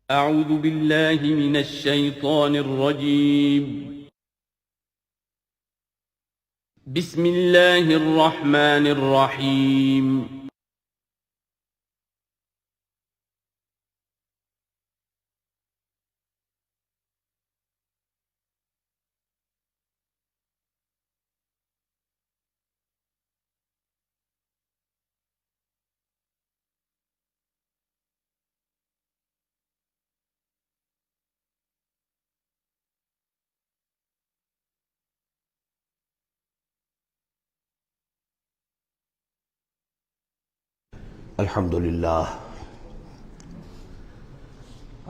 أعوذ بالله من الشيطان الرجيم. بسم الله الرحمن الرحيم.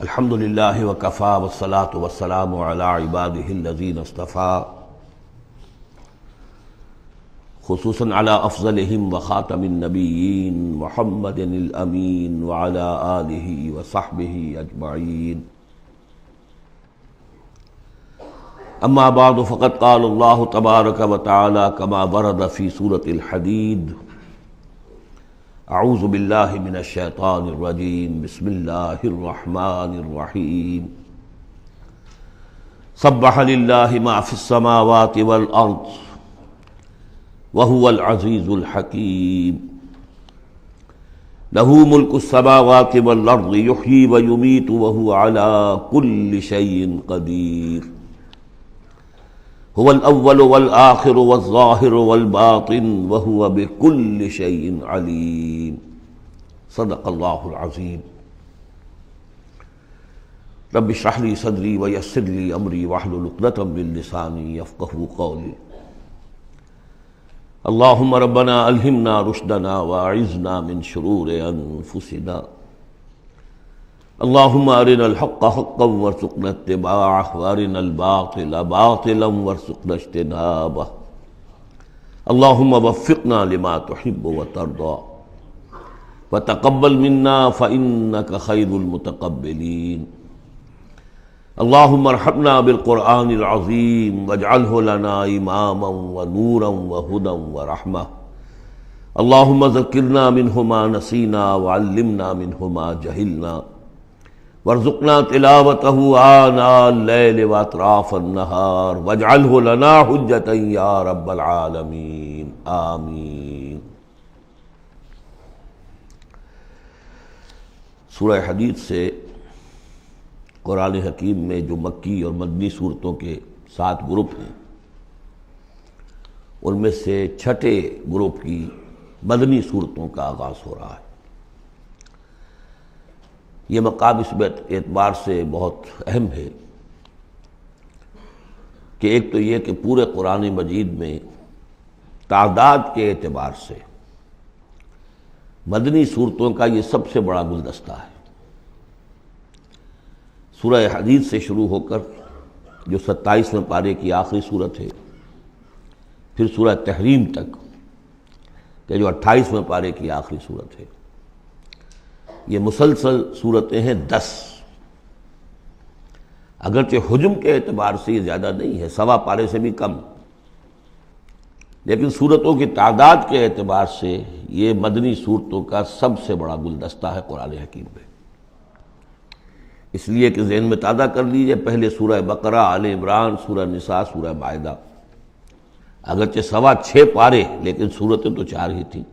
الحمد للہ وکفیٰ والصلاة والسلام علی عبادہ الذین اصطفیٰ، خصوصاً علی افضلہم وخاتم النبیین محمد الامین وعلی آلہ وصحبہ اجمعین. اما بعد فقد قال اللہ تبارک وتعالی کما ورد فی سورۃ الحدید: اعوذ باللہ من الشیطان الرجیم، بسم اللہ الرحمن الرحیم. سبح للہ ما فی السماوات والارض وہو العزیز الحکیم. لہ ملک السماوات والارض یحیی ویمیت وہو علی کل شیء قدیر. هو الاول والآخر والظاہر والباطن وهو بكل شيء علیم. صدق اللہ العظیم. رب اشرح لي صدری ویسر لي امری واحلل عقدۃ من لسانی یفقہوا قولی. اللہم ربنا الہمنا رشدنا واعذنا من شرور انفسنا. اللہم ارنا الحق حقا وارزقنا اتباعہ وارنا الباطل باطلا وارزقنا اجتنابہ. اللہم وفقنا لما تحب وترضى وتقبل منا فإنك خیر المتقبلین. اللہم ارحمنا بالقرآن العظیم واجعلہ لنا اماما ونورا وہدى ورحمہ. اللہم ذکرنا منہ ما نسینا وعلمنا منہ ما جہلنا وارزقنا تلاوتہ آناء اللیل واطراف النہار واجعلہ لنا حجۃ یا رب العالمین، آمین. سورہ حدید سے قرآن حکیم میں جو مکی اور مدنی صورتوں کے 7 گروپ ہیں، ان میں سے چھٹے گروپ کی مدنی صورتوں کا آغاز ہو رہا ہے. یہ مقام اس اعتبار سے بہت اہم ہے کہ ایک تو یہ کہ پورے قرآن مجید میں تعداد کے اعتبار سے مدنی صورتوں کا یہ سب سے بڑا گلدستہ ہے. سورہ حدید سے شروع ہو کر جو 27ویں پارے کی آخری صورت ہے، پھر سورہ تحریم تک کہ جو 28ویں پارے کی آخری صورت ہے، یہ مسلسل صورتیں ہیں 10. اگرچہ حجم کے اعتبار سے یہ زیادہ نہیں ہے، 1.25 پارے سے بھی کم، لیکن صورتوں کی تعداد کے اعتبار سے یہ مدنی صورتوں کا سب سے بڑا گلدستہ ہے قرآن حکیم میں. اس لیے کہ ذہن میں تازہ کر لیجئے، پہلے سورہ بقرہ، آل عمران، سورہ نساء، سورہ مائدہ، اگرچہ 6.25 پارے لیکن صورتیں تو 4 ہی تھیں.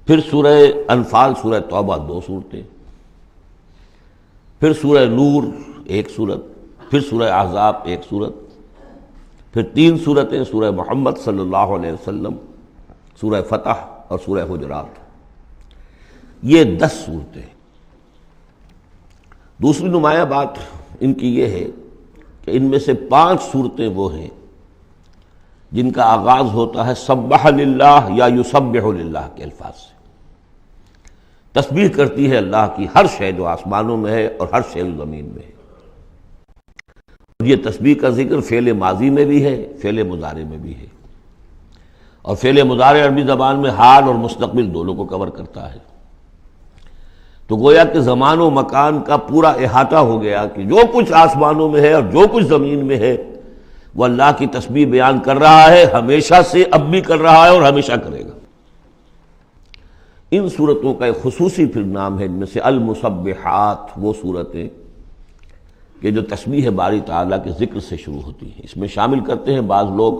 پھر سورہ انفال، سورہ توبہ 2 صورتیں، پھر سورہ نور 1 صورت، پھر سورہ احزاب 1 صورت، پھر 3 صورتیں سورہ محمد صلی اللہ علیہ وسلم، سورہ فتح اور سورہ حجرات. یہ 10 صورتیں. دوسری نمایاں بات ان کی یہ ہے کہ ان میں سے 5 صورتیں وہ ہیں جن کا آغاز ہوتا ہے سبح للہ یا یسبح للہ کے الفاظ سے. تسبیح کرتی ہے اللہ کی ہر شے جو آسمانوں میں ہے اور ہر شے جو زمین میں ہے. اور یہ تسبیح کا ذکر فعل ماضی میں بھی ہے، فعل مضارع میں بھی ہے، اور فعل مضارع عربی زبان میں حال اور مستقبل دونوں کو کور کرتا ہے. تو گویا کہ زمان و مکان کا پورا احاطہ ہو گیا کہ جو کچھ آسمانوں میں ہے اور جو کچھ زمین میں ہے وہ اللہ کی تسبیح بیان کر رہا ہے، ہمیشہ سے اب بھی کر رہا ہے اور ہمیشہ کرے گا. ان صورتوں کا ایک خصوصی پھر نام ہے، ان میں سے المسبحات، وہ صورتیں کہ جو تسبیح باری تعالیٰ کے ذکر سے شروع ہوتی ہیں۔ اس میں شامل کرتے ہیں بعض لوگ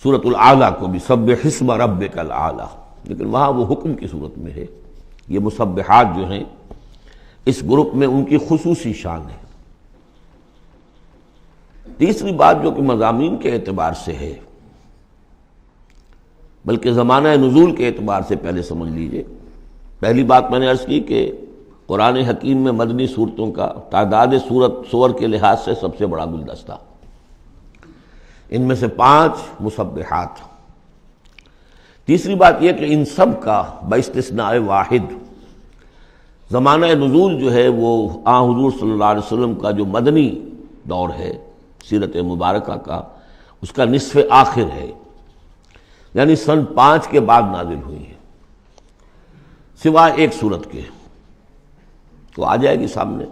سورۃ الاعلیٰ کو بھی، سبح اسم ربک الاعلیٰ، لیکن وہاں وہ حکم کی صورت میں ہے۔ یہ مسبحات جو ہیں اس گروپ میں ان کی خصوصی شان ہے۔ تیسری بات جو کہ مضامین کے اعتبار سے ہے، بلکہ زمانہ نزول کے اعتبار سے پہلے سمجھ لیجئے۔ پہلی بات میں نے عرض کی کہ قرآن حکیم میں مدنی صورتوں کا تعداد سور کے لحاظ سے سب سے بڑا گلدستہ، ان میں سے 5 مسبحات۔ تیسری بات یہ کہ ان سب کا باستثناء واحد زمانہ نزول جو ہے وہ حضور صلی اللہ علیہ وسلم کا جو مدنی دور ہے سیرت مبارکہ کا، اس کا نصف آخر ہے، یعنی سن 5 کے بعد نازل ہوئی ہے، سوائے ایک صورت کے، تو آ جائے گی سامنے۔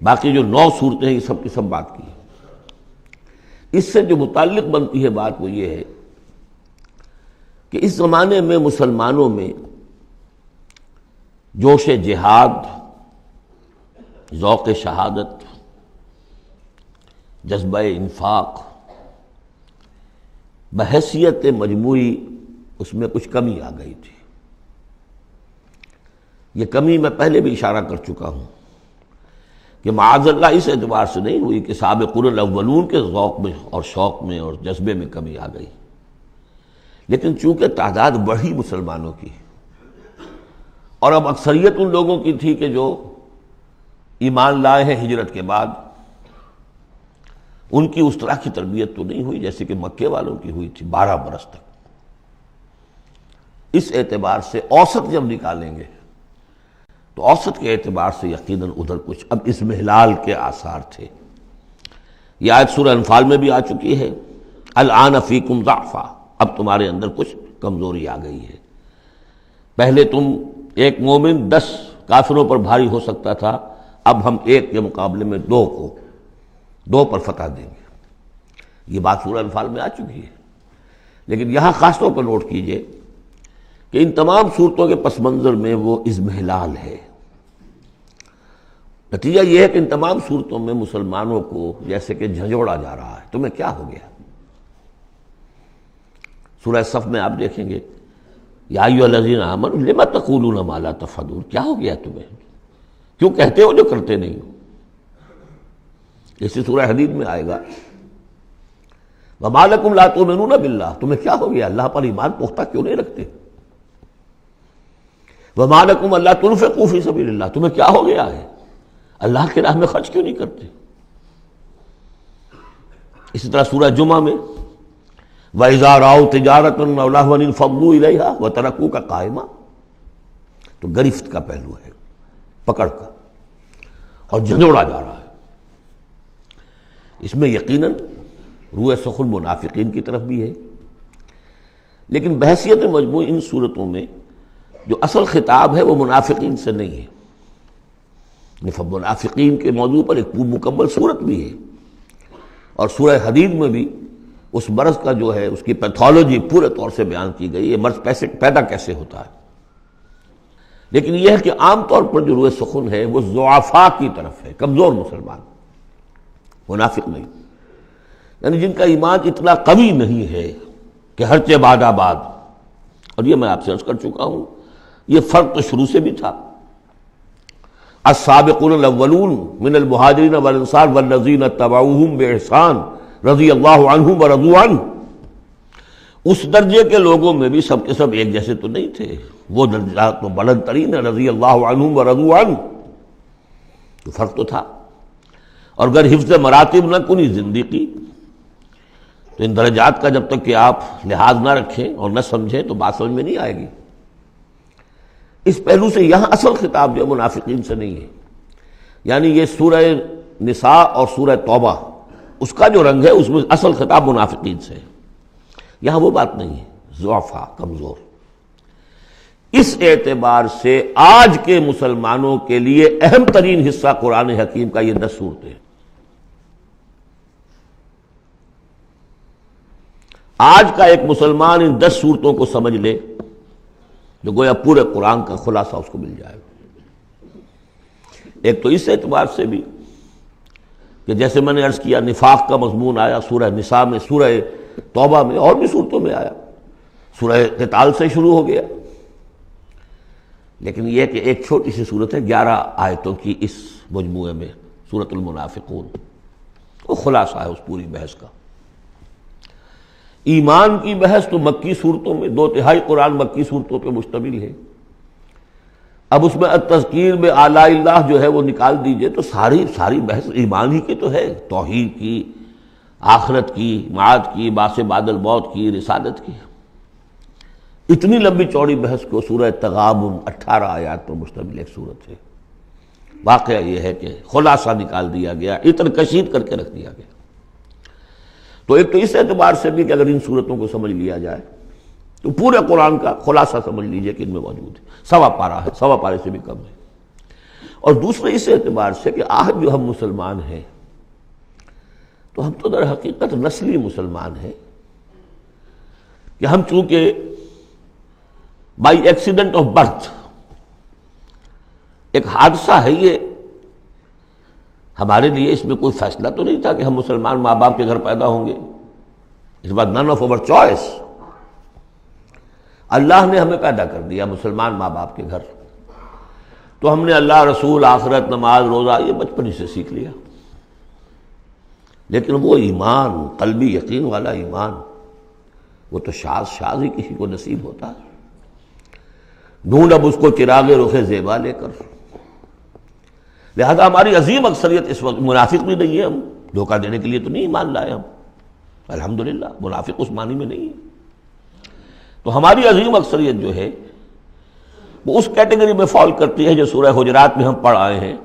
باقی جو 9 صورتیں ہیں یہ سب کی سب بات کی ہے۔ اس سے جو متعلق بنتی ہے بات وہ یہ ہے کہ اس زمانے میں مسلمانوں میں جوش جہاد، ذوق شہادت، جذبہ انفاق، بحیثیت مجموعی اس میں کچھ کمی آ گئی تھی۔ یہ کمی میں پہلے بھی اشارہ کر چکا ہوں کہ معاذ اللہ اس اعتبار سے نہیں ہوئی کہ سابقون الاولون کے ذوق میں اور شوق میں اور جذبے میں کمی آ گئی، لیکن چونکہ تعداد بڑھی مسلمانوں کی، اور اب اکثریت ان لوگوں کی تھی کہ جو ایمان لائے ہیں ہجرت کے بعد، ان کی اس طرح کی تربیت تو نہیں ہوئی جیسے کہ مکے والوں کی ہوئی تھی 12 برس تک۔ اس اعتبار سے اوسط جب نکالیں گے تو اوسط کے اعتبار سے یقیناً ادھر کچھ اب اضمحلال کے آثار تھے۔ یہ آیت سورہ انفال میں بھی آ چکی ہے، الآن فیکم ضعف، اب تمہارے اندر کچھ کمزوری آ گئی ہے۔ پہلے تم ایک مومن 10 کافروں پر بھاری ہو سکتا تھا، اب ہم 1 کے مقابلے میں 2 پر فتح دیں گے۔ یہ بات سورہ انفال میں آ چکی ہے، لیکن یہاں خاص طور پر نوٹ کیجئے کہ ان تمام صورتوں کے پس منظر میں وہ اضمحلال ہے۔ نتیجہ یہ ہے کہ ان تمام صورتوں میں مسلمانوں کو جیسے کہ جھنجھوڑا جا رہا ہے، تمہیں کیا ہو گیا؟ سورہ صف میں آپ دیکھیں گے، یا ایھا الذین آمنوا لم تقولون ما لا تفعلون، کیا ہو گیا تمہیں؟ کیوں کہتے ہو جو کرتے نہیں ہو؟ اسی سورہ حدید میں آئے گا، وما لکم لا تؤمنون باللہ، تمہیں کیا ہو گیا؟ اللہ پر ایمان پختہ کیوں نہیں رکھتے؟ وما لکم الا تنفقوا فی سبیل اللہ، تمہیں کیا ہو گیا ہے؟ اللہ کے راہ میں خرچ کیوں نہیں کرتے؟ اسی طرح سورہ جمعہ میں وَإِذَا رَأَوْا تِجَارَةً أَوْ لَهْوًا انفضوا إِلَيْهَا وَتَرَكُوكَ قَائِمًا، تو گرفت کا پہلو ہے، پکڑ کا، اور جھنجھوڑا جا رہا ہے۔ اس میں یقیناً روح سخن منافقین کی طرف بھی ہے، لیکن بحیثیت مجموعی ان صورتوں میں جو اصل خطاب ہے وہ منافقین سے نہیں ہے۔ منافقین کے موضوع پر ایک مکمل صورت بھی ہے، اور سورہ حدید میں بھی اس مرض کا جو ہے اس کی پیتھولوجی پورے طور سے بیان کی گئی، یہ مرض پیدا کیسے ہوتا ہے۔ لیکن یہ ہے کہ عام طور پر جو روح سخن ہے وہ ضعفاء کی طرف ہے، کمزور مسلمان، منافق نہیں، یعنی جن کا ایمان اتنا قوی نہیں ہے کہ ہر چہ باد آباد۔ اور یہ میں آپ سے عرض کر چکا ہوں، یہ فرق تو شروع سے بھی تھا۔ السابقون الاولون من المہاجرین والانصار والذین اتبعوہم باحسان رضی اللہ عنہم ورضوا عنہ، اس درجے کے لوگوں میں بھی سب کے سب ایک جیسے تو نہیں تھے، وہ درجات تو بلند ترین ہے، رضی اللہ عنہم ورضوا عنہ، تو فرق تو تھا۔ اور اگر حفظ مراتب نہ کنی زندگی، تو ان درجات کا جب تک کہ آپ لحاظ نہ رکھیں اور نہ سمجھیں تو بات سمجھ میں نہیں آئے گی۔ اس پہلو سے یہاں اصل خطاب جو منافقین سے نہیں ہے، یعنی یہ سورہ نساء اور سورہ توبہ اس کا جو رنگ ہے اس میں اصل خطاب منافقین سے ہے، یہاں وہ بات نہیں ہے، ضعفاء، کمزور۔ اس اعتبار سے آج کے مسلمانوں کے لیے اہم ترین حصہ قرآن حکیم کا یہ 10 صورتیں ہیں۔ آج کا ایک مسلمان ان 10 صورتوں کو سمجھ لے، جو گویا پورے قرآن کا خلاصہ اس کو مل جائے گا۔ ایک تو اس اعتبار سے بھی کہ جیسے میں نے عرض کیا نفاق کا مضمون آیا سورہ نساء میں، سورہ توبہ میں، اور بھی صورتوں میں آیا، سورہ قتال سے شروع ہو گیا، لیکن یہ کہ ایک چھوٹی سی صورت ہے 11 آیتوں کی اس مجموعے میں، سورۃ المنافقون، وہ خلاصہ ہے اس پوری بحث کا۔ ایمان کی بحث تو مکی صورتوں میں، 2/3 قرآن مکی صورتوں پہ مشتمل ہے۔ اب اس میں التذکیر میں آلاء اللہ جو ہے وہ نکال دیجئے تو ساری بحث ایمان ہی کی تو ہے، توحید کی، آخرت کی، معاد کی، بعث بعد الموت کی، رسالت کی۔ اتنی لمبی چوڑی بحث کو سورہ تغابن 18 آیات پر مشتمل ایک صورت ہے۔ واقعہ یہ ہے کہ خلاصہ نکال دیا گیا، اتر کشید کر کے رکھ دیا گیا۔ تو ایک تو اس اعتبار سے بھی کہ اگر ان صورتوں کو سمجھ لیا جائے تو پورے قرآن کا خلاصہ سمجھ لیجئے کہ ان میں موجود ہے، 1.25 پارہ ہے، 1.25 پارے سے بھی کم ہے۔ اور دوسرے اس اعتبار سے کہ آج جو ہم مسلمان ہیں تو ہم تو در حقیقت نسلی مسلمان ہیں کہ ہم چونکہ بائی ایکسیڈنٹ آف برتھ، ایک حادثہ ہے یہ، ہمارے لیے اس میں کوئی فیصلہ تو نہیں تھا کہ ہم مسلمان ماں باپ کے گھر پیدا ہوں گے، اس بات نن آف اوور چوائس، اللہ نے ہمیں پیدا کر دیا مسلمان ماں باپ کے گھر، تو ہم نے اللہ، رسول، آخرت، نماز، روزہ یہ بچپن ہی سے سیکھ لیا۔ لیکن وہ ایمان، قلبی یقین والا ایمان، وہ تو شاذ ہی کسی کو نصیب ہوتا ہے۔ ڈھونڈ اب اس کو چراغ رخ زیبا لے کر، لہذا ہماری عظیم اکثریت اس وقت منافق بھی نہیں ہے، ہم دھوکہ دینے کے لیے تو نہیں ایمان لائے ہم، الحمدللہ منافق اس معنی میں نہیں ہے۔ تو ہماری عظیم اکثریت جو ہے وہ اس کیٹیگری میں فال کرتی ہے جو سورہ حجرات میں ہم پڑھ آئے ہیں،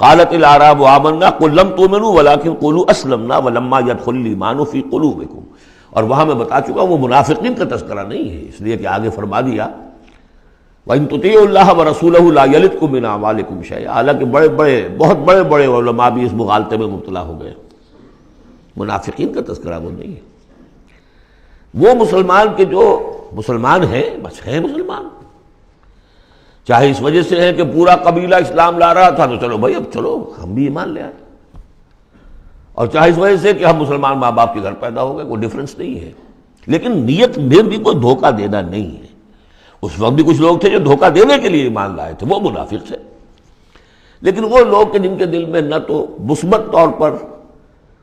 قالت الاعراب آمنا قل لم تؤمنوا ولکن قولوا اسلمنا ولما يدخل الايمان في قلوبكم، اور وہاں میں بتا چکا وہ منافقین کا تذکرہ نہیں ہے، اس لیے کہ آگے فرما دیا وَإِن تُطِيعُوا اللَّهَ وَرَسُولَهُ لَا يَلِدْكُم مِّنْ أَعْمَالِكُم شَيْئًا، حالانکہ بہت بڑے علماء بھی اس مغالطے میں مبتلا ہو گئے، منافقین کا تذکرہ وہ نہیں ہے۔ وہ مسلمان کے جو مسلمان ہیں بس ہیں مسلمان، چاہے اس وجہ سے ہے کہ پورا قبیلہ اسلام لا رہا تھا تو چلو بھائی اب چلو ہم بھی ایمان لے آئے، اور چاہے اس وجہ سے کہ ہم مسلمان ماں باپ کے گھر پیدا ہو گئے، کوئی ڈفرنس نہیں ہے، لیکن نیت میں بھی کوئی دھوکہ دینا نہیں ہے۔ اس وقت بھی کچھ لوگ تھے جو دھوکہ دینے کے لیے ایمان لائے تھے، وہ منافق تھے، لیکن وہ لوگ کہ جن کے دل میں نہ تو مثبت طور پر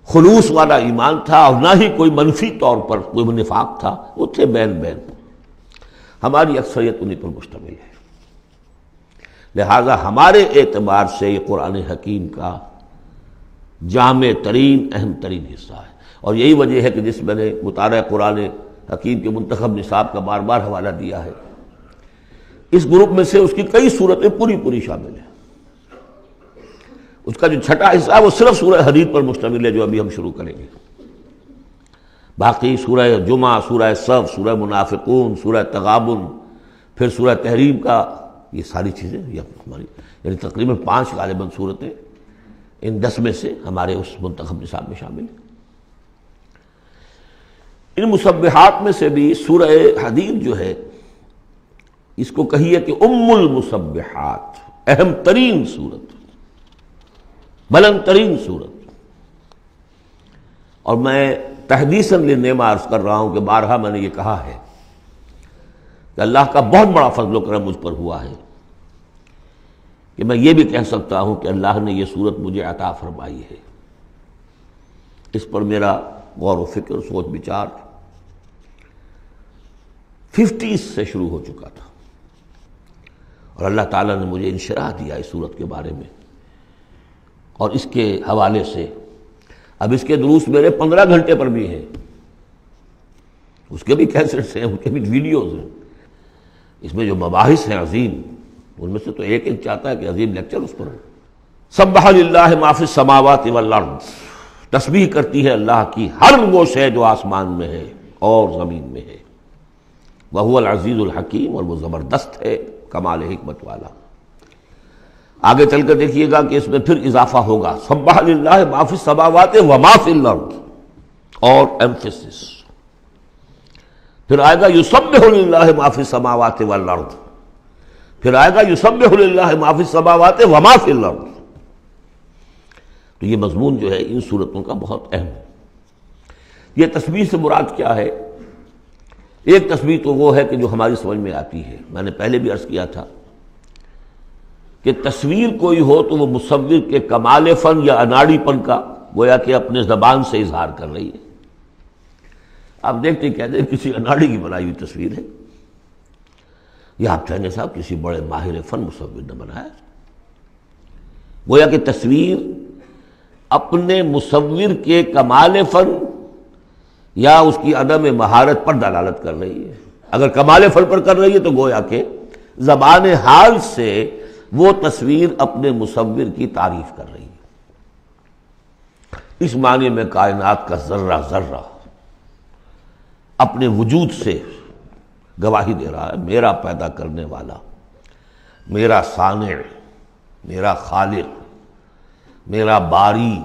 خلوص والا ایمان تھا اور نہ ہی کوئی منفی طور پر کوئی نفاق تھا، وہ تھے بین۔ ہماری اکثریت انہیں پر مشتمل ہے، لہذا ہمارے اعتبار سے یہ قرآن حکیم کا جامع ترین، اہم ترین حصہ ہے، اور یہی وجہ ہے کہ جس میں نے مطالعہ قرآن حکیم کے منتخب نصاب کا بار بار حوالہ دیا ہے، اس گروپ میں سے اس کی کئی صورتیں پوری شامل ہیں۔ اس کا جو چھٹا حصہ ہے وہ صرف سورہ حدید پر مشتمل ہے جو ابھی ہم شروع کریں گے، باقی سورہ جمعہ، سورہ صف، سورہ منافقون، سورہ تغابن، پھر سورہ تحریم کا، یہ ساری چیزیں یہ ہماری یعنی تقریباً 5 غالباً صورتیں ان 10 میں سے ہمارے اس منتخب نصاب میں شامل ہیں۔ ان مسبحات میں سے بھی سورہ حدید جو ہے اس کو کہیے کہ ام المسبحات، اہم ترین صورت، بلند ترین صورت، اور میں تحدیثاً للنعمہ عرض کر رہا ہوں کہ بارہا میں نے یہ کہا ہے کہ اللہ کا بہت بڑا فضل و کرم مجھ پر ہوا ہے کہ میں یہ بھی کہہ سکتا ہوں کہ اللہ نے یہ صورت مجھے عطا فرمائی ہے۔ اس پر میرا غور و فکر، سوچ بچار 50s سے شروع ہو چکا تھا، اور اللہ تعالیٰ نے مجھے انشراح دیا اس صورت کے بارے میں، اور اس کے حوالے سے اب اس کے دروس میرے 15 گھنٹے پر بھی ہیں، اس کے بھی کیسٹس ہیں، اس کے بھی ویڈیوز ہیں، اس میں جو مباحث ہیں عظیم، ان میں سے تو ایک چاہتا ہے کہ عظیم لیکچر اس پر ہو۔ سبح للہ ما فی السماوات والارض، تسبیح کرتی ہے اللہ کی ہر وہ شے جو آسمان میں ہے اور زمین میں ہے، وہو العزیز الحکیم، اور وہ زبردست ہے، کمال حکمت والا۔ آگے چل کر دیکھیے گا کہ اس میں پھر اضافہ ہوگا، سبح للہ ما فی السماوات وما فی الارض، اور ایمفیسس، پھر آئے گا یسبح للہ ما فی السماوات والارض، پھر آئے گا یسبح للہ ما فی السماوات وما فی الارض۔ تو یہ مضمون جو ہے ان صورتوں کا بہت اہم ہے۔ یہ تسبیح سے مراد کیا ہے؟ ایک تسبیح تو وہ ہے کہ جو ہماری سمجھ میں آتی ہے، میں نے پہلے بھی عرض کیا تھا کہ تصویر کوئی ہو تو وہ مصور کے کمال فن یا اناڑی پن کا گویا کہ اپنے زبان سے اظہار کر رہی ہے۔ آپ دیکھتے کہتے ہیں کسی اناڑی کی بنائی ہوئی تصویر ہے، یا آپ کہیں گے صاحب کسی بڑے ماہر فن مصور نے بنایا۔ گویا کہ تصویر اپنے مصور کے کمال فن یا اس کی عدم مہارت پر دلالت کر رہی ہے۔ اگر کمال فن پر کر رہی ہے تو گویا کہ زبان حال سے وہ تصویر اپنے مصور کی تعریف کر رہی ہے۔ اس معنی میں کائنات کا ذرہ ذرہ اپنے وجود سے گواہی دے رہا ہے، میرا پیدا کرنے والا، میرا صانع، میرا خالق، میرا باری،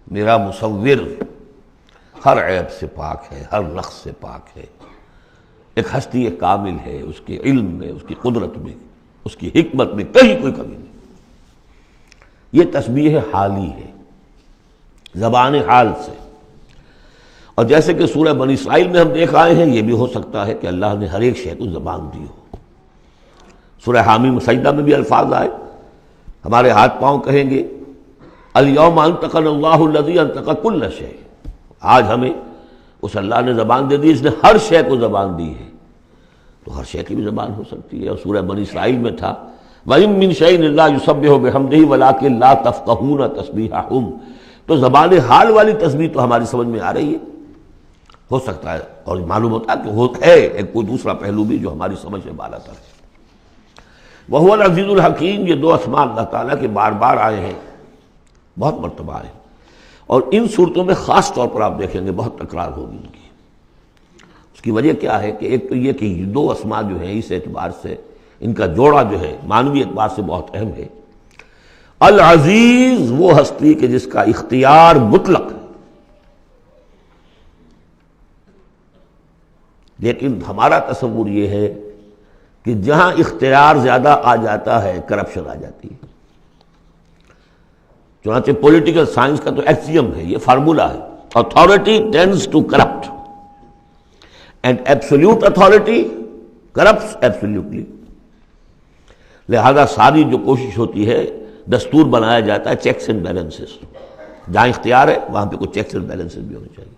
میرا مصور ہر عیب سے پاک ہے، ہر نقص سے پاک ہے، ایک ہستی کامل ہے، اس کے علم میں، اس کی قدرت میں، اس کی حکمت میں کہیں کوئی کمی نہیں۔ یہ تسبیح حالی ہے، زبان حال سے۔ اور جیسے کہ سورہ بنی اسرائیل میں ہم دیکھ آئے ہیں، یہ بھی ہو سکتا ہے کہ اللہ نے ہر ایک شے کو زبان دی ہو۔ سورہ حامیم سجدہ میں بھی الفاظ آئے، ہمارے ہاتھ پاؤں کہیں گے الیوم انطقنا اللہ الذی انطق کل شیء، آج ہمیں اس اللہ نے زبان دے دی، اس نے ہر شے کو زبان دی ہے، تو ہر شے کی بھی زبان ہو سکتی ہے۔ اور سورہ بنی اسرائیل میں تھا وَإِن مِّن شَيْءٍ إِلَّا يُسَبِّحُ بِحَمْدِهِ وَلَٰكِن لَّا تَفْقَهُونَ تَسْبِيحَهُمْ، تو زبان حال والی تسبیح تو ہماری سمجھ میں آ رہی ہے، ہو سکتا ہے اور معلوم ہوتا ہے کہ ہے ایک کوئی دوسرا پہلو بھی جو ہماری سمجھ سے بالا تر ہے۔ وَهُوَ الْعَزِيزُ الْحَكِيمُ، یہ دو اسماء اللہ تعالیٰ کے بار بار آئے ہیں، بہت مرتبہ آئے ہیں، اور ان صورتوں میں خاص طور پر آپ دیکھیں گے بہت تکرار ہوگی ان کی۔ اس کی وجہ کیا ہے کہ ایک تو یہ کہ یہ دو اسماء جو ہیں اس اعتبار سے ان کا جوڑا جو ہے معنوی اعتبار سے بہت اہم ہے۔ العزیز وہ ہستی کہ جس کا اختیار مطلق ہے، لیکن ہمارا تصور یہ ہے کہ جہاں اختیار زیادہ آ جاتا ہے کرپشن آ جاتی ہے۔ چنانچہ پولیٹیکل سائنس کا تو ایکسیم ہے، یہ فارمولا ہے، authority tends to corrupt and absolute authority corrupts absolutely۔ لہذا ساری جو کوشش ہوتی ہے، دستور بنایا جاتا ہے چیکس اینڈ بیلنسز، جہاں اختیار ہے وہاں پہ کوئی چیکس اینڈ بیلنسز بھی ہونے چاہیے۔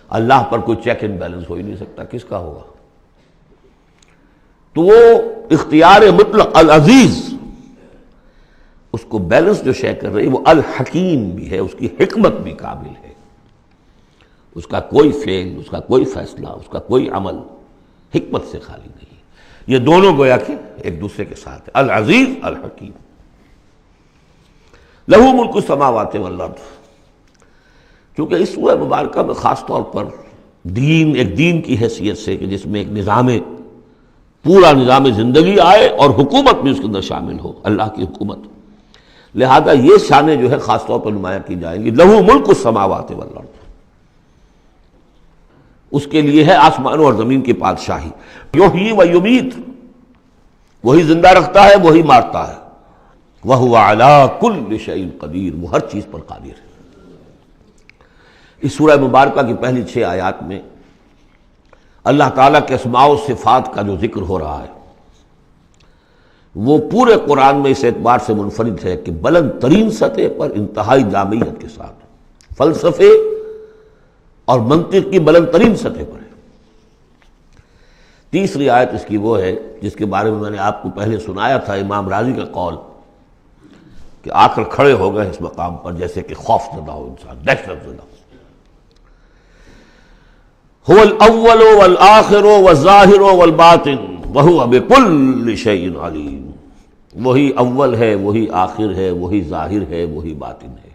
اللہ پر کوئی چیک اینڈ بیلنس ہو ہی نہیں سکتا، کس کا ہوگا؟ تو وہ اختیار مطلق العزیز، اس کو بیلنس جو شے کر رہی وہ الحکیم بھی ہے، اس کی حکمت بھی کامل ہے، اس کا کوئی فعل، اس کا کوئی فیصلہ، اس کا کوئی عمل حکمت سے خالی نہیں۔ یہ دونوں گویا کہ ایک دوسرے کے ساتھ ہے، العزیز الحکیم۔ لہو ملک السماوات والارض، کیونکہ اس سورہ مبارکہ میں خاص طور پر دین، ایک دین کی حیثیت سے کہ جس میں ایک نظام، پورا نظام زندگی آئے اور حکومت بھی اس کے اندر شامل ہو، اللہ کی حکومت، لہذا یہ شانیں جو ہے خاص طور پر نمایاں کی جائیں گی۔ لہو ملک السماوات والارض، اس کے لیے ہے آسمانوں اور زمین کی بادشاہی۔ یحیی و یمیت، وہی زندہ رکھتا ہے، وہی مارتا ہے۔ وہو علی کل شیء قدیر، وہ ہر چیز پر قادر ہے۔ اس سورہ مبارکہ کی پہلی 6 آیات میں اللہ تعالیٰ کے اسماء و صفات کا جو ذکر ہو رہا ہے وہ پورے قرآن میں اس اعتبار سے منفرد ہے کہ بلند ترین سطح پر انتہائی جامعیت کے ساتھ فلسفے اور منطق کی بلند ترین سطح پر ہے۔ تیسری آیت اس کی وہ ہے جس کے بارے میں نے آپ کو پہلے سنایا تھا، امام راضی کا قول کہ آ کر کھڑے ہو گئے اس مقام پر جیسے کہ خوف زدہ ہو انسان، دہشت زدہ۔ هو الاول والآخر والظاہر والباطن وہو بکل شیء علیم، وہی اول ہے، وہی آخر ہے، وہی ظاہر ہے، وہی باطن ہے۔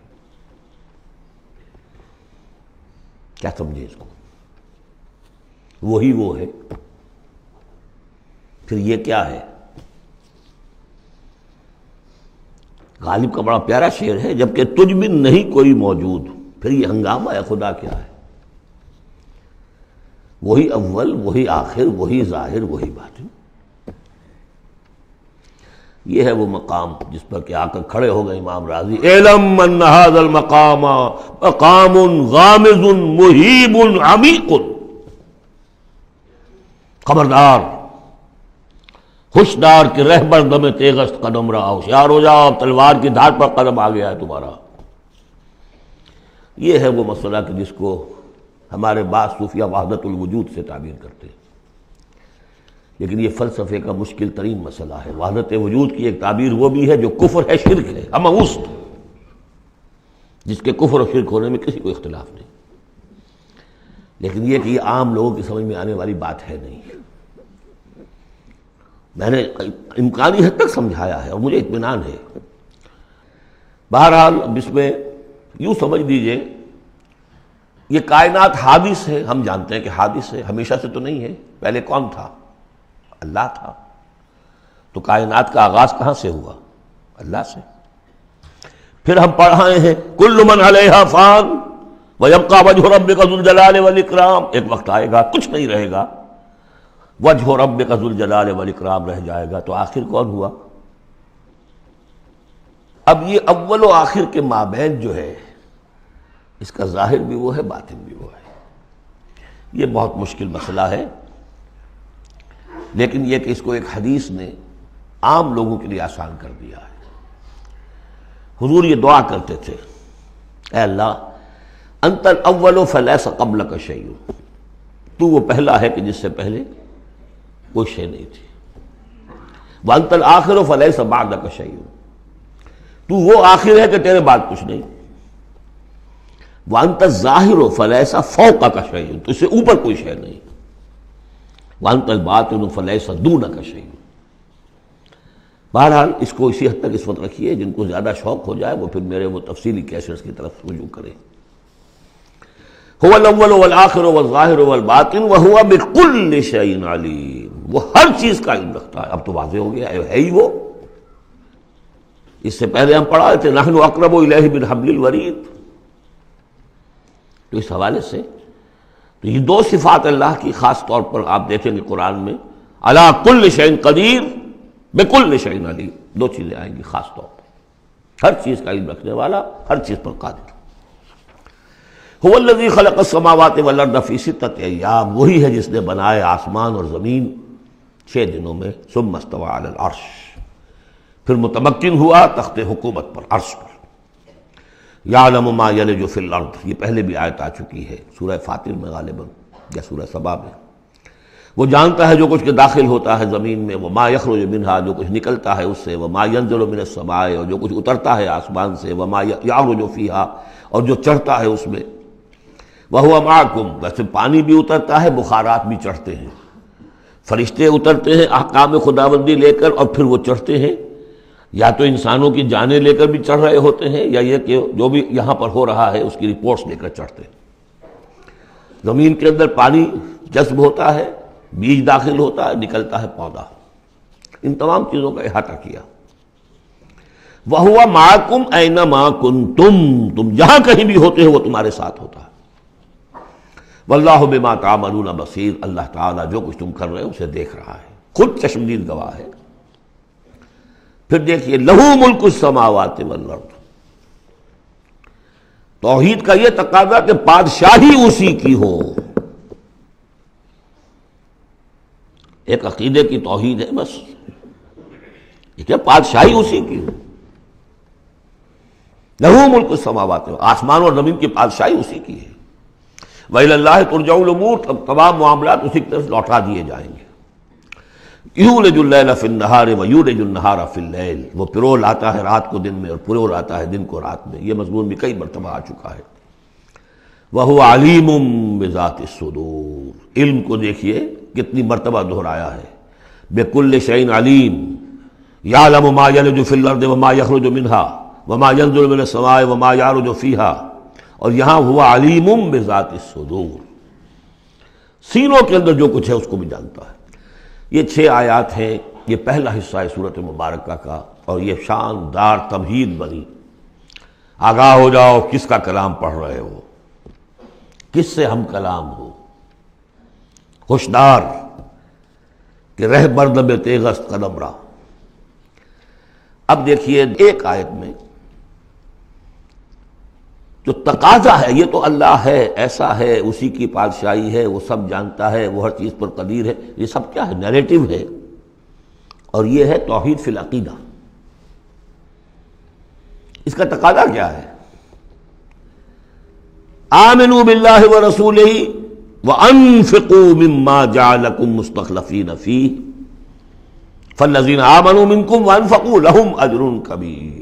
کیا سمجھے اس کو؟ وہی وہ ہے، پھر یہ کیا ہے؟ غالب کا بڑا پیارا شعر ہے، جبکہ تجھ بن نہیں کوئی موجود، پھر یہ ہنگامہ ہے خدا کیا ہے؟ وہی اول، وہی آخر، وہی ظاہر، وہی باطن۔ یہ ہے وہ مقام جس پر کہ آ کر کھڑے ہو گئے امام راضی، اعلم ان ھذا المقام مقام غامض مہیب عمیق، خبردار، ہوشیار کہ رہبر دم تیغست قدم رہا، ہوشیار ہو جاؤ، تلوار کی دھار پر قدم آ گیا ہے تمہارا۔ یہ ہے وہ مسئلہ کہ جس کو ہمارے بعض صوفیہ وحدت الوجود سے تعبیر کرتے ہیں، لیکن یہ فلسفے کا مشکل ترین مسئلہ ہے۔ وحدت وجود کی ایک تعبیر وہ بھی ہے جو کفر ہے، شرک ہے، اموست، جس کے کفر و شرک ہونے میں کسی کو اختلاف نہیں، لیکن یہ کہ یہ عام لوگوں کی سمجھ میں آنے والی بات ہے نہیں۔ میں نے امکانی حد تک سمجھایا ہے اور مجھے اطمینان ہے۔ بہرحال اب اس میں یوں سمجھ دیجئے، یہ کائنات حادث ہے، ہم جانتے ہیں کہ حادث ہے، ہمیشہ سے تو نہیں ہے۔ پہلے کون تھا؟ اللہ تھا۔ تو کائنات کا آغاز کہاں سے ہوا؟ اللہ سے۔ پھر ہم پڑھائے ہیں کل من علیہا فان ویبقی وجہ ربک ذو الجلال والاکرام، ایک وقت آئے گا کچھ نہیں رہے گا، وجہ ربک ذو الجلال والاکرام رہ جائے گا۔ تو آخر کون ہوا؟ اب یہ اول و آخر کے مابین جو ہے، اس کا ظاہر بھی وہ ہے، باطن بھی وہ ہے۔ یہ بہت مشکل مسئلہ ہے، لیکن یہ کہ اس کو ایک حدیث نے عام لوگوں کے لیے آسان کر دیا ہے۔ حضور یہ دعا کرتے تھے، اے اللہ انت الاول فلیس قبلک شیء، تو وہ پہلا ہے کہ جس سے پہلے کوئی شے نہیں تھی، وانت الآخر فلیس بعدک شیء، تو وہ آخر ہے کہ تیرے بعد کچھ نہیں، وانت الظاہر فلیس فوقک شیء، تو اس سے اوپر کوئی شے نہیں، وانت الباطن فلیس دونک شیء۔ بہرحال اس کو اسی حد تک اس وقت رکھیے، جن کو زیادہ شوق ہو جائے وہ پھر میرے وہ تفصیلی کیسٹس کی طرف رجوع کریں۔ هو الاول والآخر والظاہر والباطن وهو بكل شیء علیم، وہ ہر چیز کا علم رکھتا ہے۔ اب تو واضح ہو گیا ہے ہی وہ۔ اس سے پہلے ہم پڑھا تھے نحن اقرب الیہ من حبل الورید، تو اس حوالے سے تو یہ دو صفات اللہ کی خاص طور پر آپ دیکھیں گے قرآن میں، علی کل شیء قدیر بکل شیء علیم، دو چیزیں آئیں گی خاص طور پر، ہر چیز کا علم رکھنے والا، ہر چیز پر قادر۔ هو الذی خلق السماوات والارض فی ستۃ ایام، وہی ہے جس نے بنائے آسمان اور زمین 6 دنوں میں، ثم استوى علی العرش، پھر متمکن ہوا تخت حکومت پر، عرش پر۔ یعلم ما یلج فی الارض، یہ پہلے بھی آیت آ چکی ہے سورہ فاطر میں غالباً یا سورہ سبا میں۔ وہ جانتا ہے جو کچھ کے داخل ہوتا ہے زمین میں، وما یخرج منہا، جو کچھ نکلتا ہے اس سے، وما ینزل من السماء، اور جو کچھ اترتا ہے آسمان سے، وما یعرج فیہا، اور جو چڑھتا ہے اس میں، وہو معکم، ویسے پانی بھی اترتا ہے، بخارات بھی چڑھتے ہیں، فرشتے اترتے ہیں احکام خداوندی لے کر، اور پھر وہ چڑھتے ہیں، یا تو انسانوں کی جانیں لے کر بھی چڑھ رہے ہوتے ہیں، یا یہ کہ جو بھی یہاں پر ہو رہا ہے اس کی رپورٹس لے کر چڑھتے ہیں۔ زمین کے اندر پانی جذب ہوتا ہے، بیج داخل ہوتا ہے، نکلتا ہے پودا، ان تمام چیزوں کا احاطہ کیا۔ وَهُوَ مَعَكُمْ أَيْنَمَا كُنْتُمْ، تم جہاں کہیں بھی ہوتے ہو وہ تمہارے ساتھ ہوتا ہے۔ وَاللَّهُ بِمَا تَعْمَلُونَ بَصِيرٌ، اللہ تعالیٰ جو کچھ تم کر رہے ہو اسے دیکھ رہا ہے، خود چشمدید گواہ ہے۔ پھر دیکھیے لَهُ مُلْكُ السَّمَاوَاتِ وَالْأَرْضِ، توحید کا یہ تقاضا کہ بادشاہی اسی کی ہو، ایک عقیدے کی توحید ہے بس، یہ کہ بادشاہی اسی کی ہو، لَهُ مُلْكُ السَّمَاوَاتِ، آسمان اور زمین کی بادشاہی اسی کی ہے۔ وَإِلَى اللَّهِ تُرْجَعُ الْأُمُورُ، اب تمام معاملات اسی کی طرف لوٹا دیے جائیں گے۔ یولج اللیل فی النہار ویولج النہار فی اللیل، وہ پرو لاتا ہے رات کو دن میں اور پرو لاتا ہے دن کو رات میں، یہ مضمون بھی کئی مرتبہ آ چکا ہے۔ وَهُوَ عَلِيمٌ بِذَاتِ الصُّدُورِ، علم کو دیکھیے کتنی مرتبہ دہرایا ہے، بِكُلِّ شَيْءٍ عَلِيمٌ، يَعْلَمُ مَا يَلِجُ فِي الْأَرْضِ وَمَا يَخْرُجُ مِنْهَا وَمَا يَنزِلُ مِنَ السَّمَاءِ وَمَا يَعْرُجُ فِيهَا، اور یہاں ہوا علیم بذات الصدور، سینوں کے اندر جو کچھ ہے اس کو بھی جانتا ہے۔ یہ 6 آیات ہیں، یہ پہلا حصہ ہے سورۃ مبارکہ کا، اور یہ شاندار تمہید بنی، آگاہ ہو جاؤ کس کا کلام پڑھ رہے ہو، کس سے ہم کلام ہو۔ ہوشدار کہ رہ بردب تیغست قدم را۔ اب دیکھیے ایک آیت میں جو تقاضا ہے، یہ تو اللہ ہے، ایسا ہے، اسی کی پادشاہی ہے، وہ سب جانتا ہے، وہ ہر چیز پر قدیر ہے، یہ سب کیا ہے؟ نیریٹو ہے، اور یہ ہے توحید فی العقیدہ۔ اس کا تقاضا کیا ہے؟ آمنوا باللہ ورسولہ وانفقوا مما جعلکم مستخلفین فیہ فالذین آمنوا منکم وانفقوا لہم اجر کبیر۔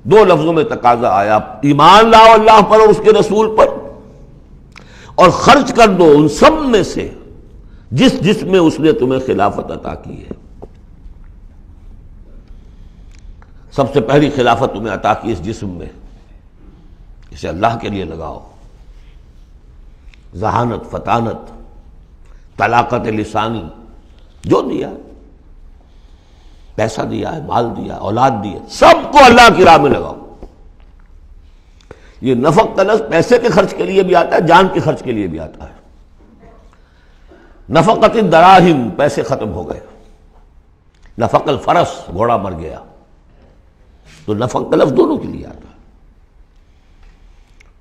دو لفظوں میں تقاضا آیا، ایمان لاؤ اللہ پر اور اس کے رسول پر، اور خرچ کر دو ان سب میں سے جس میں اس نے تمہیں خلافت عطا کی ہے۔ سب سے پہلی خلافت تمہیں عطا کی اس جسم میں، اسے اللہ کے لیے لگاؤ۔ ذہانت، فطانت، طلاقت لسانی، جو دیا ہے، پیسہ دیا ہے، مال دیا ہے، اولاد دی ہے، سب کو اللہ کی راہ میں لگاؤ۔ یہ نفق کا لفظ پیسے کے خرچ کے لیے بھی آتا ہے، جان کے خرچ کے لیے بھی آتا ہے۔ نفقت الدراہم، پیسے ختم ہو گئے۔ نفق الفرس، گھوڑا مر گیا، تو نفق کا لفظ دونوں کے لیے آتا ہے۔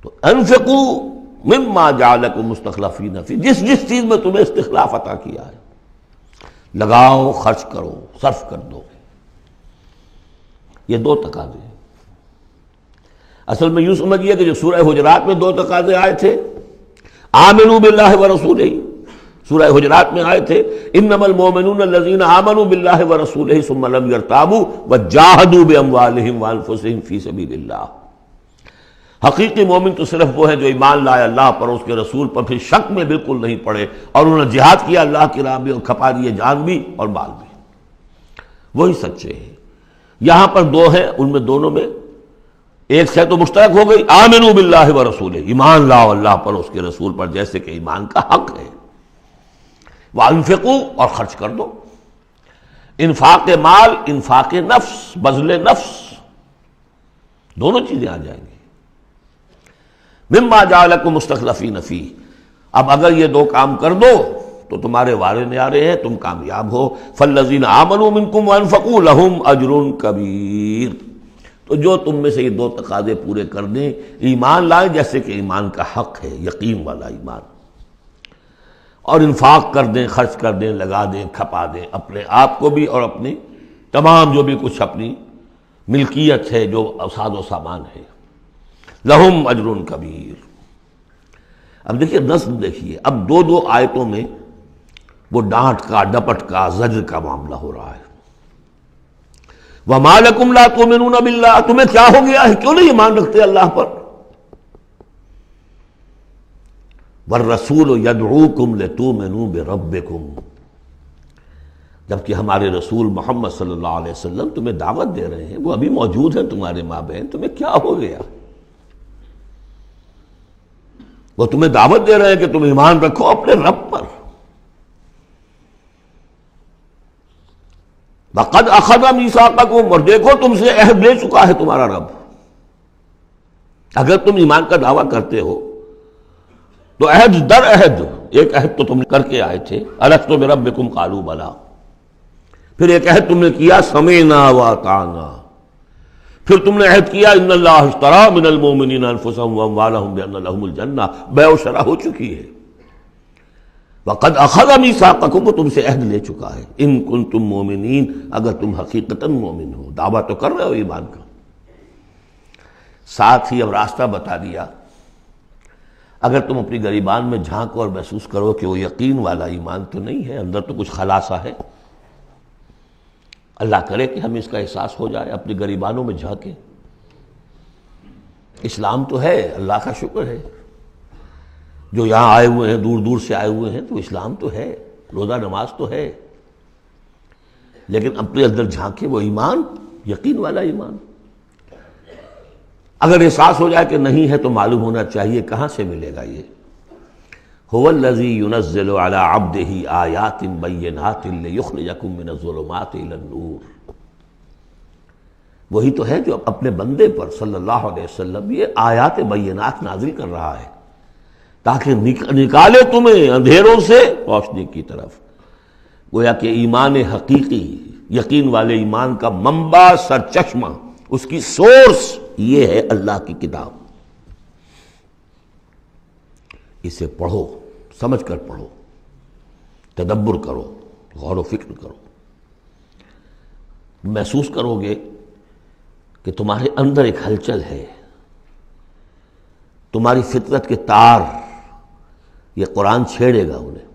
تو انفقوا مما جعلکم مستخلفین فی، جس چیز میں تمہیں استخلاف عطا کیا ہے لگاؤ، خرچ کرو، صرف کر دو۔ یہ دو تقاضے ہیں۔ اصل میں یوں سمجھیے کہ جو سورہ حجرات میں دو تقاضے آئے تھے، آمنوا باللہ ورسولہ، سورہ حجرات میں آئے تھے انما المؤمنون الذین آمنوا باللہ ورسولہ ثم لم یرتابوا وجاہدوا باموالہم وانفسہم فی سبیل اللہ۔ حقیقی مومن تو صرف وہ ہیں جو ایمان لائے اللہ پر اور اس کے رسول پر، پھر شک میں بالکل نہیں پڑے، اور انہوں نے جہاد کیا اللہ کی راہ میں اور کھپا دیے جان بھی اور مال بھی، وہی سچے ہیں۔ یہاں پر دو ہیں، ان میں دونوں میں ایک سے تو مشترک ہو گئی، آمنوا باللہ ورسولہ، ایمان لاؤ اللہ پر اس کے رسول پر جیسے کہ ایمان کا حق ہے۔ وانفقوا، اور خرچ کر دو، انفاق مال، انفاق نفس، بذل نفس، دونوں چیزیں آ جائیں گی۔ مما جعلکم مستخلفین فیہ، اب اگر یہ دو کام کر دو تو تمہارے وارے نیارے ہیں، تم کامیاب ہو۔ فالذین آمنوا منکم وانفقوا لہم اجر کبیر، تو جو تم میں سے یہ دو تقاضے پورے کر دیں، ایمان لائیں جیسے کہ ایمان کا حق ہے، یقین والا ایمان، اور انفاق کر دیں، خرچ کر دیں، لگا دیں، کھپا دیں، اپنے آپ کو بھی اور اپنی تمام جو بھی کچھ اپنی ملکیت ہے، جو ساز و سامان ہے، لہم اجر کبیر۔ اب دیکھیے نظم، دیکھیے اب دو آیتوں میں وہ ڈانٹ کا، ڈپٹ کا، زجر کا معاملہ ہو رہا ہے۔ وَمَا لَكُمْ لَا تُؤْمِنُونَ بِاللَّهِ، تمہیں کیا ہو گیا ہے، کیوں نہیں ایمان رکھتے اللہ پر؟ وَالرَّسُولُ يَدْعُوكُمْ لِتُؤْمِنُوا بِرَبِّكُمْ، جبکہ ہمارے رسول محمد صلی اللہ علیہ وسلم تمہیں دعوت دے رہے ہیں، وہ ابھی موجود ہیں تمہارے مابین، تمہیں کیا ہو گیا؟ وہ تمہیں دعوت دے رہے ہیں کہ تم ایمان رکھو اپنے رب پر۔ وَقَدْ أَخَذَ مِيثَاقَكُمْ، اور دیکھو تم سے عہد لے چکا ہے تمہارا رب۔ اگر تم ایمان کا دعویٰ کرتے ہو تو عہد در عہد، ایک عہد تو تم نے کر کے آئے تھے، أَلَسْتُ بِرَبِّكُمْ قَالُوا بَلَىٰ، پھر ایک عہد تم نے کیا سَمِعْنَا وَأَطَعْنَا، پھر تم نے عہد کیا ان اللہ اشترى من المؤمنین انفسهم واموالهم بان لهم الجنہ، بیع و شرح ہو چکی ہے۔ وقد اخذ میثاقکم، وہ تم سے عہد لے چکا ہے، ان کنتم مؤمنین، اگر تم حقیقتاً مومن ہو، دعویٰ تو کر رہے ہو ایمان کا۔ ساتھ ہی اب راستہ بتا دیا، اگر تم اپنی گریبان میں جھانکو اور محسوس کرو کہ وہ یقین والا ایمان تو نہیں ہے، اندر تو کچھ خلاصہ ہے، اللہ کرے کہ ہمیں اس کا احساس ہو جائے، اپنی گریبانوں میں جھانکیں۔ اسلام تو ہے، اللہ کا شکر ہے، جو یہاں آئے ہوئے ہیں، دور دور سے آئے ہوئے ہیں، تو اسلام تو ہے، روزہ نماز تو ہے، لیکن اپنے اندر جھانکیں وہ ایمان، یقین والا ایمان۔ اگر احساس ہو جائے کہ نہیں ہے تو معلوم ہونا چاہیے کہاں سے ملے گا یہ۔ هو الذی ينزل على عبده آیات بینات لیخرجکم من الظلمات الى النور، وہی تو ہے جو اپنے بندے پر صلی اللہ علیہ وسلم یہ آیات بینات نازل کر رہا ہے تاکہ نکالے تمہیں اندھیروں سے روشنی کی طرف۔ گویا کہ ایمان حقیقی، یقین والے ایمان کا منبع، سرچشمہ، اس کی سورس یہ ہے اللہ کی کتاب۔ اسے پڑھو، سمجھ کر پڑھو، تدبر کرو، غور و فکر کرو، محسوس کرو گے کہ تمہارے اندر ایک ہلچل ہے، تمہاری فطرت کے تار، یہ قرآن چھیڑے گا انہیں۔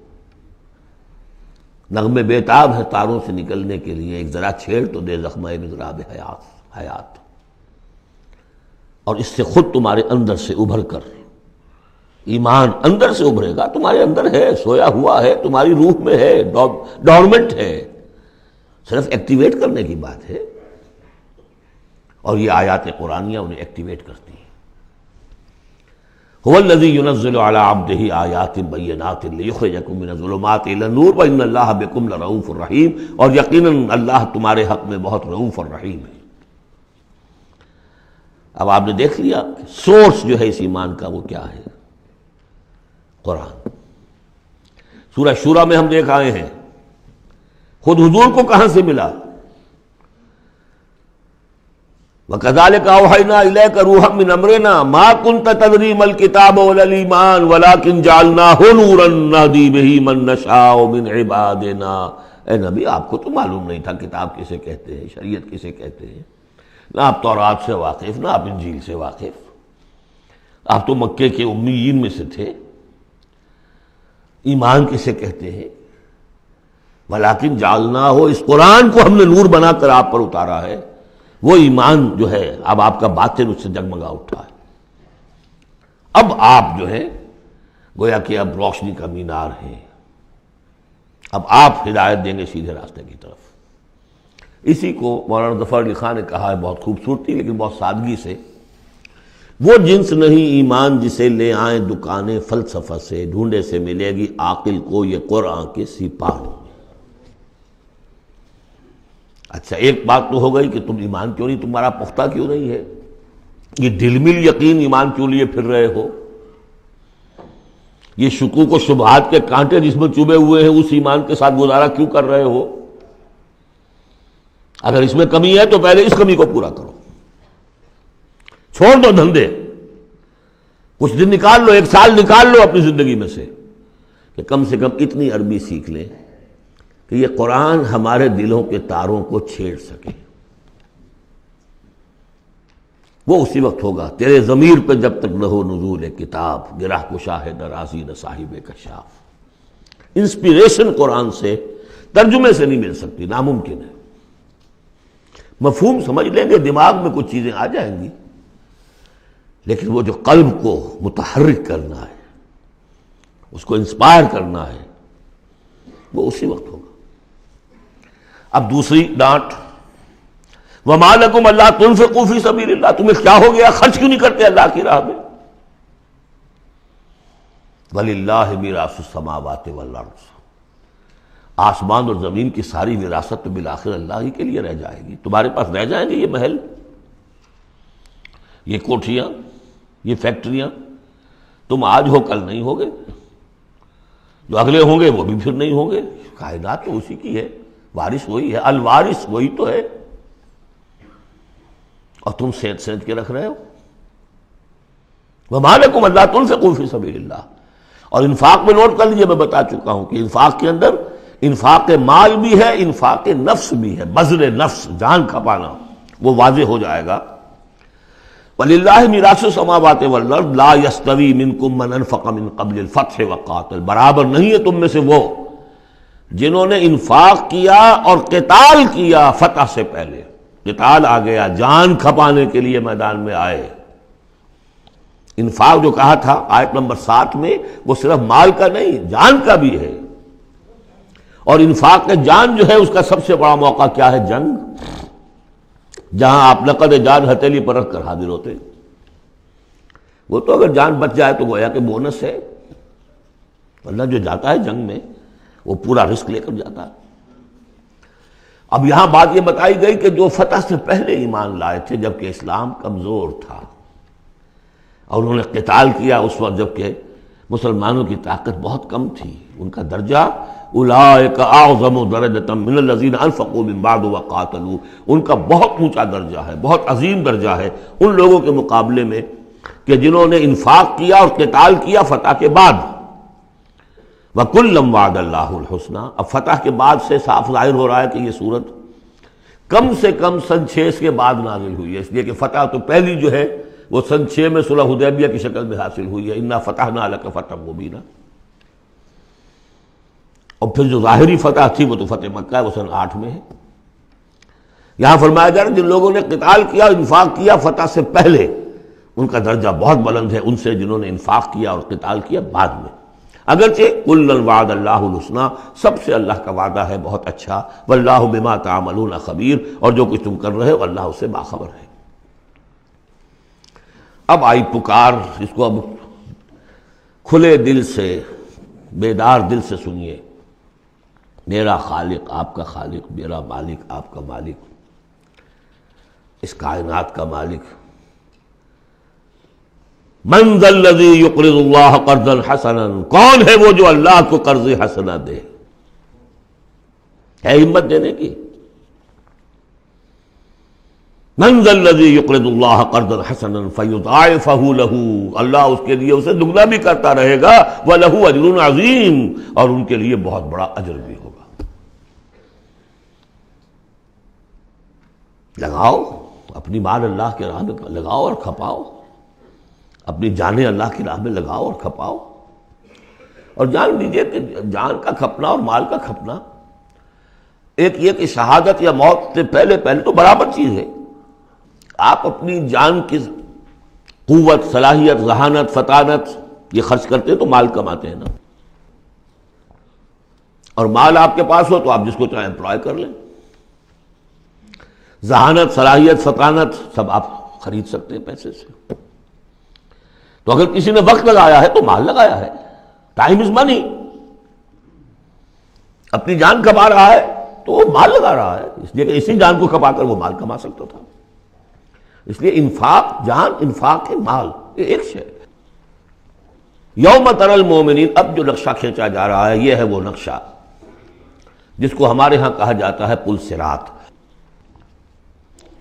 نغمے بیتاب ہے تاروں سے نکلنے کے لیے، ایک ذرا چھیڑ تو دے زخمہ مضراب حیات، اور اس سے خود تمہارے اندر سے ابھر کر ایمان اندر سے ابھرے گا۔ تمہارے اندر ہے، سویا ہوا ہے، تمہاری روح میں ہے، ڈورمنٹ ہے، صرف ایکٹیویٹ کرنے کی بات ہے، اور یہ آیات قرآنیہ انہیں ایکٹیویٹ کرتی ہیں۔ هو الذی ينزل على عبده آیات بینات لیخرجکم من الظلمات الی النور وان اللہ بکم لرؤوف رحیم، اور یقیناً اللہ تمہارے حق میں بہت رؤوف اور رحیم ہے۔ اب آپ نے دیکھ لیا سورس جو ہے اس ایمان کا وہ کیا ہے، قرآن۔ سورہ شورى میں ہم دیکھ آئے ہیں خود حضور کو کہاں سے ملا، وَكَذَلِكَ أَوْحَيْنَا إِلَيْكَ رُوحًا مِّنْ أَمْرِنَا مَا كُنْتَ تَدْرِي مَا الْكِتَابُ وَلَا الْإِيمَانُ وَلَكِنْ جَعَلْنَاهُ نُورًا نَهْدِي بِهِ مَن نَّشَاءُ مِنْ عِبَادِنَا۔ اے نبی، آپ کو تو معلوم نہیں تھا کتاب کسے کہتے ہیں، شریعت کسے کہتے ہیں، نہ آپ تورات سے واقف، نہ آپ انجیل سے واقف، آپ تو مکے کے امیین میں سے تھے۔ ایمان کسے کہتے ہیں؟ وَلَكِنْ جَعَلْنَاهُ، اس قرآن کو ہم نے نور بنا کر آپ پر اتارا ہے۔ وہ ایمان جو ہے اب آپ کا باطن اس سے جگمگا اٹھا ہے، اب آپ جو ہے گویا کہ اب روشنی کا مینار ہیں، اب آپ ہدایت دیں گے سیدھے راستے کی طرف۔ اسی کو مولانا ظفر علی خان نے کہا ہے بہت خوبصورتی لیکن بہت سادگی سے، وہ جنس نہیں ایمان جسے لے آئیں دکانیں فلسفہ سے، ڈھونڈے سے ملے گی عاقل کو یہ قرآن کے سپاہوں۔ اچھا، ایک بات تو ہو گئی کہ تم ایمان کیوں نہیں، تمہارا پختہ کیوں نہیں ہے، یہ ڈلمل یقین ایمان کیوں لیے پھر رہے ہو، یہ شکوک و شبہات کے کانٹے جس میں چبھے ہوئے ہیں اس ایمان کے ساتھ گزارا کیوں کر رہے ہو؟ اگر اس میں کمی ہے تو پہلے اس کمی کو پورا کرو، چھوڑ دو دھندے، کچھ دن نکال لو، 1 سال نکال لو اپنی زندگی میں سے کہ کم سے کم اتنی عربی سیکھ لیں کہ یہ قرآن ہمارے دلوں کے تاروں کو چھیڑ سکے۔ وہ اسی وقت ہوگا تیرے ضمیر پہ جب تک نہ ہو نزول کتاب، گرہ کشا ہے درازی نہ صاحب کشاف۔ انسپیریشن قرآن سے، ترجمے سے نہیں مل سکتی، ناممکن ہے۔ مفہوم سمجھ لیں گے، دماغ میں کچھ چیزیں آ جائیں گی، لیکن وہ جو قلب کو متحرک کرنا ہے، اس کو انسپائر کرنا ہے، وہ اسی وقت ہوگا۔ اب دوسری ڈانٹ، وَمَا لَكُمْ أَلَّا تُنْفِقُوا فِي سَبِيلِ اللَّهِ، تمہیں کیا ہو گیا، خرچ کیوں نہیں کرتے اللہ کی راہ میں؟ وَلِلَّهِ مِيرَاثُ السَّمَاوَاتِ وَالْأَرْضِ، آسمان اور زمین کی ساری وراثت تو بالآخر اللہ ہی کے لیے رہ جائے گی، تمہارے پاس رہ جائیں گے یہ محل، یہ کوٹھیاں، یہ فیکٹریاں، تم آج ہو کل نہیں ہوگے، جو اگلے ہوں گے وہ بھی پھر نہیں ہوں گے، کائنات تو اسی کی ہے، وارث وہی ہے، الوارث وہی تو ہے، اور تم سینچ سینچ کے رکھ رہے ہو۔ وَمَا لَكُمْ أَلَّا تُنْفِقُوا فِي سَبِيلِ اللَّهِ، اور انفاق میں نوٹ کر لیجیے، میں بتا چکا ہوں کہ انفاق کے اندر انفاق مال بھی ہے، انفاق نفس بھی ہے، بذل نفس، جان کھپانا، وہ واضح ہو جائے گا۔ وَلِلَّهِ مِيرَاثُ السَّمَاوَاتِ وَالْأَرْضِ لَا يَسْتَوِي مِنْكُمْ مَنْ أَنْفَقَ مِنْ قَبْلِ الْفَتْحِ وَقَاتَلَ، برابر نہیں ہے تم میں سے وہ جنہوں نے انفاق کیا اور قتال کیا فتح سے پہلے، قتال آ گیا، جان کھپانے کے لیے میدان میں آئے۔ انفاق جو کہا تھا آیت نمبر 7 میں، وہ صرف مال کا نہیں، جان کا بھی ہے، اور انفاق کے جان جو ہے اس کا سب سے بڑا موقع کیا ہے؟ جنگ، جہاں آپ نقد جان ہتھیلی پر رکھ کر حاضر ہوتے، وہ تو اگر جان بچ جائے تو گویا کہ بونس ہے، ورنہ جو جاتا ہے جنگ میں وہ پورا رسک لے کر جاتا ہے۔ اب یہاں بات یہ بتائی گئی کہ جو فتح سے پہلے ایمان لائے تھے جبکہ اسلام کمزور تھا، اور انہوں نے قتال کیا اس وقت جبکہ مسلمانوں کی طاقت بہت کم تھی، ان کا درجہ اولئک اعظم درجۃ من الذین انفقوا من بعد وقاتلوا، ان کا بہت اونچا درجہ ہے، بہت عظیم درجہ ہے ان لوگوں کے مقابلے میں کہ جنہوں نے انفاق کیا اور قتال کیا فتح کے بعد۔ وَكُلًّا وَعَدَ اللَّهُ الْحُسْنَى، اب فتح کے بعد سے صاف ظاہر ہو رہا ہے کہ یہ صورت کم سے کم سن 6 کے بعد نازل ہوئی ہے، اس لیے کہ فتح تو پہلی جو ہے وہ سن 6 میں صلح حدیبیہ کی شکل میں حاصل ہوئی ہے، اِنَّا فَتَحْنَا لَكَ فَتْحًا مُبِينًا، اور پھر جو ظاہری فتح تھی وہ تو فتح مکہ ہے، وہ سن 8 میں ہے۔ یہاں فرمایا جا رہا ہے جن لوگوں نے قتال کیا انفاق کیا فتح سے پہلے، ان کا درجہ بہت بلند ہے ان سے جنہوں نے انفاق کیا اور قتال کیا بعد میں، اگرچہ کلاً وعد اللہ الحسنی، سب سے اللہ کا وعدہ ہے بہت اچھا، واللہ بما تعملون خبیر، اور جو کچھ تم کر رہے ہو اللہ اس سے باخبر ہے۔ اب آئی پکار، اس کو اب کھلے دل سے بیدار دل سے سنیے۔ میرا خالق آپ کا خالق، میرا مالک آپ کا مالک، اس کائنات کا مالک، من ذا الذی یقرض اللہ قرضا حسنا، کون ہے وہ جو اللہ کو قرض حسنا دے؟ ہے ہمت دینے کی؟ من ذا الذی یقرض اللہ قرضا حسنا فیضاعفہ لہ، اللہ اس کے لیے اسے دگنا بھی کرتا رہے گا، وَلَهُ أَجْرٌ عَظِيمٌ، اور ان کے لیے بہت بڑا اجر بھی ہوگا۔ لگاؤ اپنی مال اللہ کے راہ میں لگاؤ اور کھپاؤ، اپنی جانیں اللہ کی راہ میں لگاؤ اور کھپاؤ، اور جان لیجیے کہ جان کا کھپنا اور مال کا کھپنا ایک یہ کہ شہادت یا موت سے پہلے تو برابر چیز ہے۔ آپ اپنی جان کی قوت، صلاحیت، ذہانت، فطانت یہ خرچ کرتے ہیں تو مال کماتے ہیں نا، اور مال آپ کے پاس ہو تو آپ جس کو چاہیں امپلائے کر لیں، ذہانت، صلاحیت، فطانت سب آپ خرید سکتے ہیں پیسے سے۔ تو اگر کسی نے وقت لگایا ہے تو مال لگایا ہے، ٹائم از منی، اپنی جان کما رہا ہے تو وہ مال لگا رہا ہے، اس لیے کہ اسی جان کو کما کر وہ مال کما سکتا تھا۔ اس لیے انفاق جان، انفاق مال، یہ ایک شے۔ یوم تری المؤمنین، اب جو نقشہ کھینچا جا رہا ہے یہ ہے وہ نقشہ جس کو ہمارے ہاں کہا جاتا ہے پل صراط۔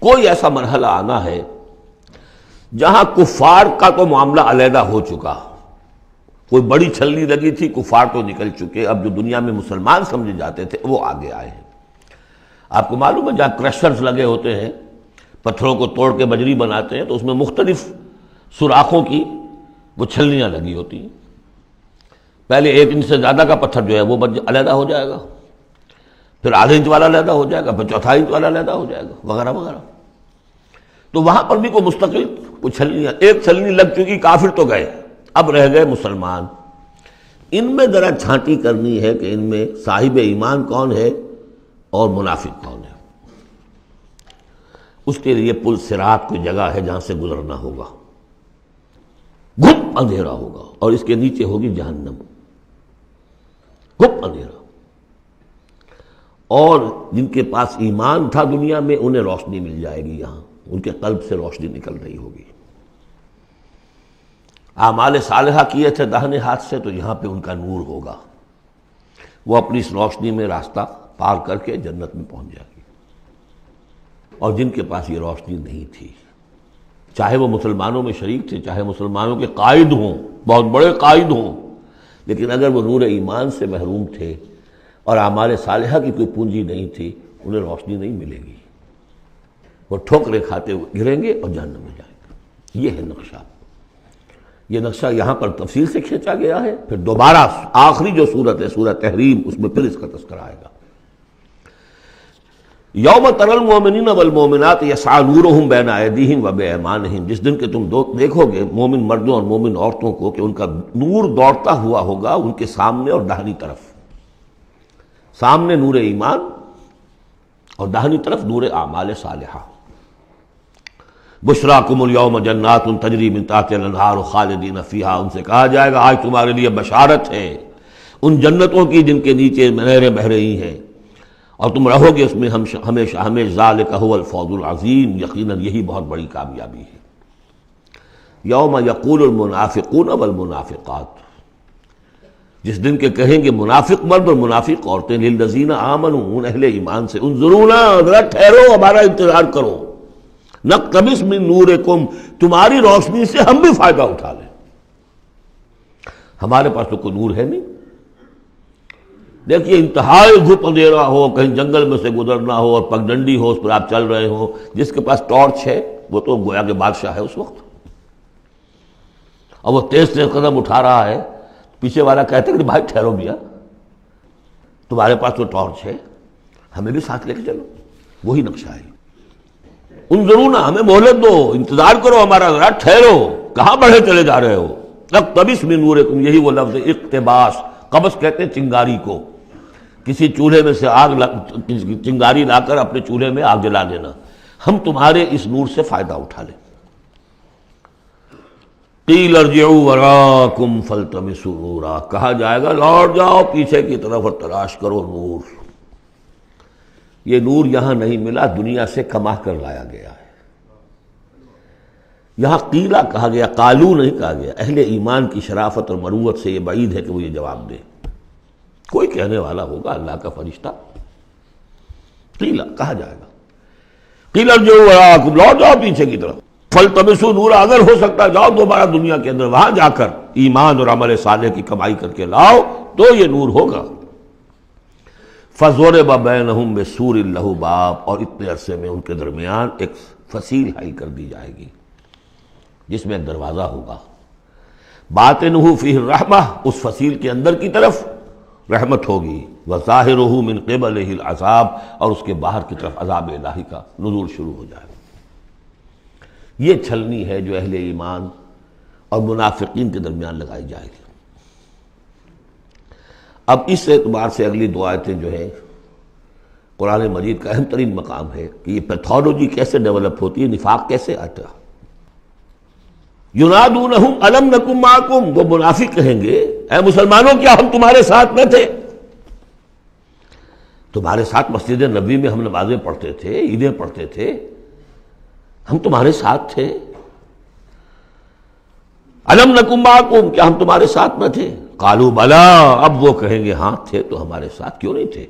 کوئی ایسا مرحلہ آنا ہے جہاں کفار کا تو معاملہ علیحدہ ہو چکا، کوئی بڑی چھلنی لگی تھی، کفار تو نکل چکے، اب جو دنیا میں مسلمان سمجھے جاتے تھے وہ آگے آئے ہیں۔ آپ کو معلوم ہے جہاں کرشرز لگے ہوتے ہیں، پتھروں کو توڑ کے بجری بناتے ہیں، تو اس میں مختلف سوراخوں کی وہ چھلنیاں لگی ہوتی ہیں۔ پہلے 1 انچ سے زیادہ کا پتھر جو ہے وہ علیحدہ ہو جائے گا، پھر ½ انچ والا علیحدہ ہو جائے گا، پھر 1/4 انچ والا علیحدہ ہو جائے گا، وغیرہ وغیرہ۔ تو وہاں پر بھی کوئی مستقل کوئی چھلنیاں، ایک چھلنی لگ چکی، کافر تو گئے، اب رہ گئے مسلمان۔ ان میں ذرا چھانٹی کرنی ہے کہ ان میں صاحب ایمان کون ہے اور منافق کون ہے۔ اس کے لیے پل صراط کوئی جگہ ہے جہاں سے گزرنا ہوگا، گھپ اندھیرا ہوگا، اور اس کے نیچے ہوگی جہنم، گھپ اندھیرا۔ اور جن کے پاس ایمان تھا دنیا میں انہیں روشنی مل جائے گی، یہاں ان کے قلب سے روشنی نکل رہی ہوگی۔ اعمال صالحہ کیے تھے داہنے ہاتھ سے تو یہاں پہ ان کا نور ہوگا، وہ اپنی اس روشنی میں راستہ پار کر کے جنت میں پہنچ جائے گی۔ اور جن کے پاس یہ روشنی نہیں تھی، چاہے وہ مسلمانوں میں شریک تھے، چاہے مسلمانوں کے قائد ہوں، بہت بڑے قائد ہوں، لیکن اگر وہ نور ایمان سے محروم تھے اور اعمال صالحہ کی کوئی پونجی نہیں تھی، انہیں روشنی نہیں ملے گی، وہ ٹھوکریں کھاتے ہوئے گریں گے اور جہنم میں جائیں گے۔ یہ ہے نقشہ۔ یہ نقشہ یہاں پر تفصیل سے کھینچا گیا ہے، پھر دوبارہ آخری جو سورت ہے سورہ تحریم، اس میں پھر اس کا تذکرہ آئے گا۔ یوم تری المؤمنین والمؤمنات یسعی نورہم بین ایدیہم وبایمانہم، جس دن کہ تم دیکھو گے مومن مردوں اور مومن عورتوں کو کہ ان کا نور دوڑتا ہوا ہوگا ان کے سامنے اور داہنی طرف، سامنے نور ایمان اور داہنی طرف نور اعمال صالحہ۔ بشراکم اليوم جنات تجری من تحتها الانہار خالدین فیہا، ان سے کہا جائے گا آج تمہارے لیے بشارت ہے ان جنتوں کی جن کے نیچے نہریں بہہ رہی ہیں، اور تم رہو گے اس میں ہمیشہ ہمیشہ، ذالک هو الفوز العظیم، یقیناً یہی بہت بڑی کامیابی ہے۔ یوم یقول المنافقون والمنافقات، جس دن کے کہیں گے منافق مرد اور منافق عورتیں للذین آمنوا، ان اہل ایمان سے، انظرونا، ذرا ٹھہرو، ہمارا انتظار کرو، نقتبس من نورکم، تمہاری روشنی سے ہم بھی فائدہ اٹھا لیں۔ ہمارے پاس تو کوئی نور ہے نہیں۔ دیکھیے انتہائی دھوپ اندھیرا ہو، کہیں جنگل میں سے گزرنا ہو اور پگڈنڈی ہو، اس پر آپ چل رہے ہو، جس کے پاس ٹارچ ہے وہ تو گویا کہ بادشاہ ہے اس وقت، اور وہ تیز تیز قدم اٹھا رہا ہے، پیچھے والا کہتے کہ بھائی ٹھہرو میاں، تمہارے پاس تو ٹارچ ہے، ہمیں بھی ساتھ لے کے چلو۔ وہی نقشہ ہے، انظرونا، ہمیں مہلت دو، انتظار کرو ہمارا، ذرا ٹھہرو، کہاں بڑھے چلے جا رہے ہو؟ اقتبس من نورکم، یہی وہ لفظ اقتباس، قبس کہتے ہیں چنگاری کو، کسی چولہے میں سے چنگاری لا کر اپنے چولہے میں آگ جلا دینا، ہم تمہارے اس نور سے فائدہ اٹھا لیں۔ قیل ارجعوا وراءکم فالتمسوا نورا، کہا جائے گا لوٹ جاؤ پیچھے کی طرف اور تلاش کرو نور۔ یہ نور یہاں نہیں ملا، دنیا سے کما کر لایا گیا ہے۔ یہاں قیلا کہا گیا، قالو نہیں کہا گیا۔ اہل ایمان کی شرافت اور مروت سے یہ بعید ہے کہ وہ یہ جواب دے، کوئی کہنے والا ہوگا اللہ کا فرشتہ، قیلا کہا جائے گا، قیل ارجعوا وراءکم، لوٹ جاؤ پیچھے کی طرف، فالتمسوا نورا، اگر ہو سکتا جاؤ دوبارہ دنیا کے اندر، وہاں جا کر ایمان اور عمل صالح کی کمائی کر کے لاؤ تو یہ نور ہوگا۔ فضرب بینہم بسور لہ باب، اور اتنے عرصے میں ان کے درمیان ایک فصیل حائل کر دی جائے گی جس میں ایک دروازہ ہوگا، باطنہ فیہ الرحمہ، اس فصیل کے اندر کی طرف رحمت ہوگی، وظاہرہ من قبلہ العذاب، اور اس کے باہر کی طرف عذاب الہی کا نزول شروع ہو جائے گا۔ یہ چھلنی ہے جو اہل ایمان اور منافقین کے درمیان لگائی جائے گی۔ اب اس اعتبار سے اگلی دو آیتیں جو ہے قرآن مجید کا اہم ترین مقام ہے کہ یہ پیتھولوجی کیسے ڈیولپ ہوتی ہے، نفاق کیسے آتا ہے۔ ینادونہم الم نکن معکم، وہ منافق کہیں گے اے مسلمانوں کیا ہم تمہارے ساتھ نہ تھے؟ تمہارے ساتھ مسجد نبوی میں ہم نمازیں پڑھتے تھے، عیدیں پڑھتے تھے، ہم تمہارے ساتھ تھے۔ الم نکن معکم، کیا ہم تمہارے ساتھ نہ تھے؟ قالوا بلا، اب وہ کہیں گے ہاں تھے تو ہمارے ساتھ کیوں نہیں تھے؟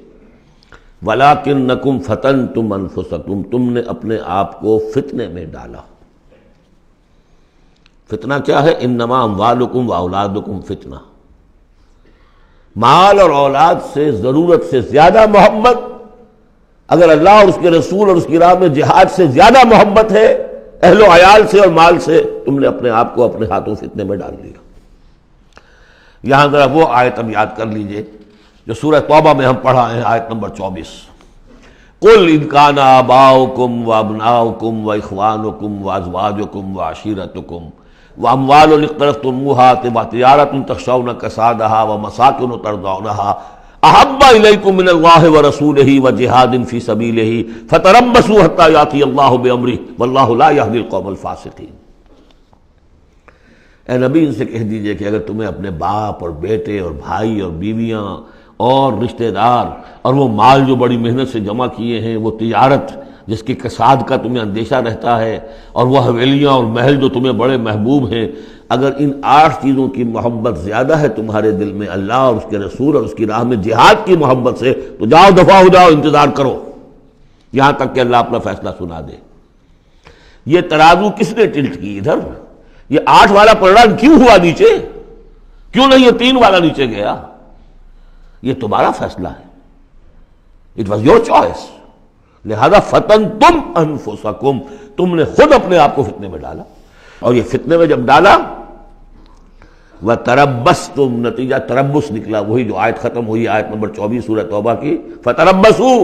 ولکنکم فتنتم انفسکم، تم نے اپنے آپ کو فتنے میں ڈالا۔ فتنہ کیا ہے؟ انما اموالکم واولادکم فتنہ، مال اور اولاد سے ضرورت سے زیادہ محبت، اگر اللہ اور اس کے رسول اور اس کی راہ میں جہاد سے زیادہ محبت ہے اہل و عیال سے اور مال سے، تم نے اپنے آپ کو اپنے ہاتھوں فتنے میں ڈال دیا۔ یہاں ذرا وہ آیت اب یاد کر لیجئے جو سورہ توبہ میں ہم پڑھا ہے، آیت نمبر 24، قل ان کان آباؤکم وابناؤکم واخوانکم وازواجکم وعشیرتکم واموال اقترفتموها وتجارۃ تخشون کسادها ومساکن ترضونها احب الیکم من اللہ ورسولہ وجہاد فی سبیلہ فتربصوا حتی یاتی اللہ بامرہ واللہ لا یہدی القوم الفاسقین۔ اے نبی ان سے کہہ دیجئے کہ اگر تمہیں اپنے باپ اور بیٹے اور بھائی اور بیویاں اور رشتہ دار اور وہ مال جو بڑی محنت سے جمع کیے ہیں، وہ تجارت جس کی کساد کا تمہیں اندیشہ رہتا ہے، اور وہ حویلیاں اور محل جو تمہیں بڑے محبوب ہیں، اگر ان 8 چیزوں کی محبت زیادہ ہے تمہارے دل میں اللہ اور اس کے رسول اور اس کی راہ میں جہاد کی محبت سے، تو جاؤ دفع ہو جاؤ، انتظار کرو یہاں تک کہ اللہ اپنا فیصلہ سنا دے۔ یہ ترازو کس نے ٹلٹ کی ادھر؟ یہ 8 والا پلڑا کیوں ہوا نیچے؟ کیوں نہیں یہ 3 والا نیچے گیا؟ یہ تمہارا فیصلہ ہے، اٹ واز یور چوائس، لہذا فتنتم انفسکم، تم نے خود اپنے آپ کو فتنے میں ڈالا، اور یہ فتنے میں جب ڈالا وتربصتم، نتیجہ تربص نکلا، وہی جو آیت ختم ہوئی آیت نمبر 24 سورہ توبہ کی، فتربصوا،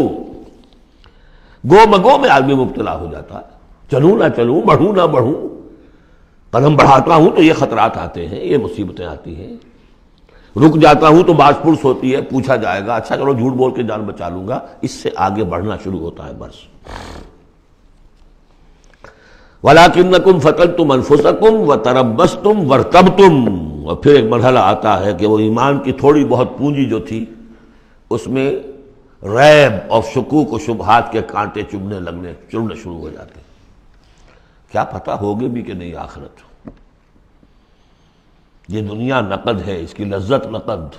گو مگو میں آدمی مبتلا ہو جاتا ہے، چلوں نہ چلوں، بڑھوں نہ بڑھوں، قدم بڑھاتا ہوں تو یہ خطرات آتے ہیں، یہ مصیبتیں آتی ہیں، رک جاتا ہوں تو باز پرس ہوتی ہے، پوچھا جائے گا اچھا چلو جھوٹ بول کے جان بچا لوں گا، اس سے آگے بڑھنا شروع ہوتا ہے بس۔ وَلَكِنَّكُمْ فَتَنْتُمْ أَنفُسَكُمْ وَتَرَبَّصْتُمْ وَارْتَبْتُمْ، اور پھر ایک مرحلہ آتا ہے کہ وہ ایمان کی تھوڑی بہت پونجی جو تھی اس میں ریب اور شکوک و شبہات کے کانٹے چڑھنے شروع ہو جاتے ہیں، کیا پتہ ہوگی بھی کہ نہیں آخرت، یہ دنیا نقد ہے، اس کی لذت نقد،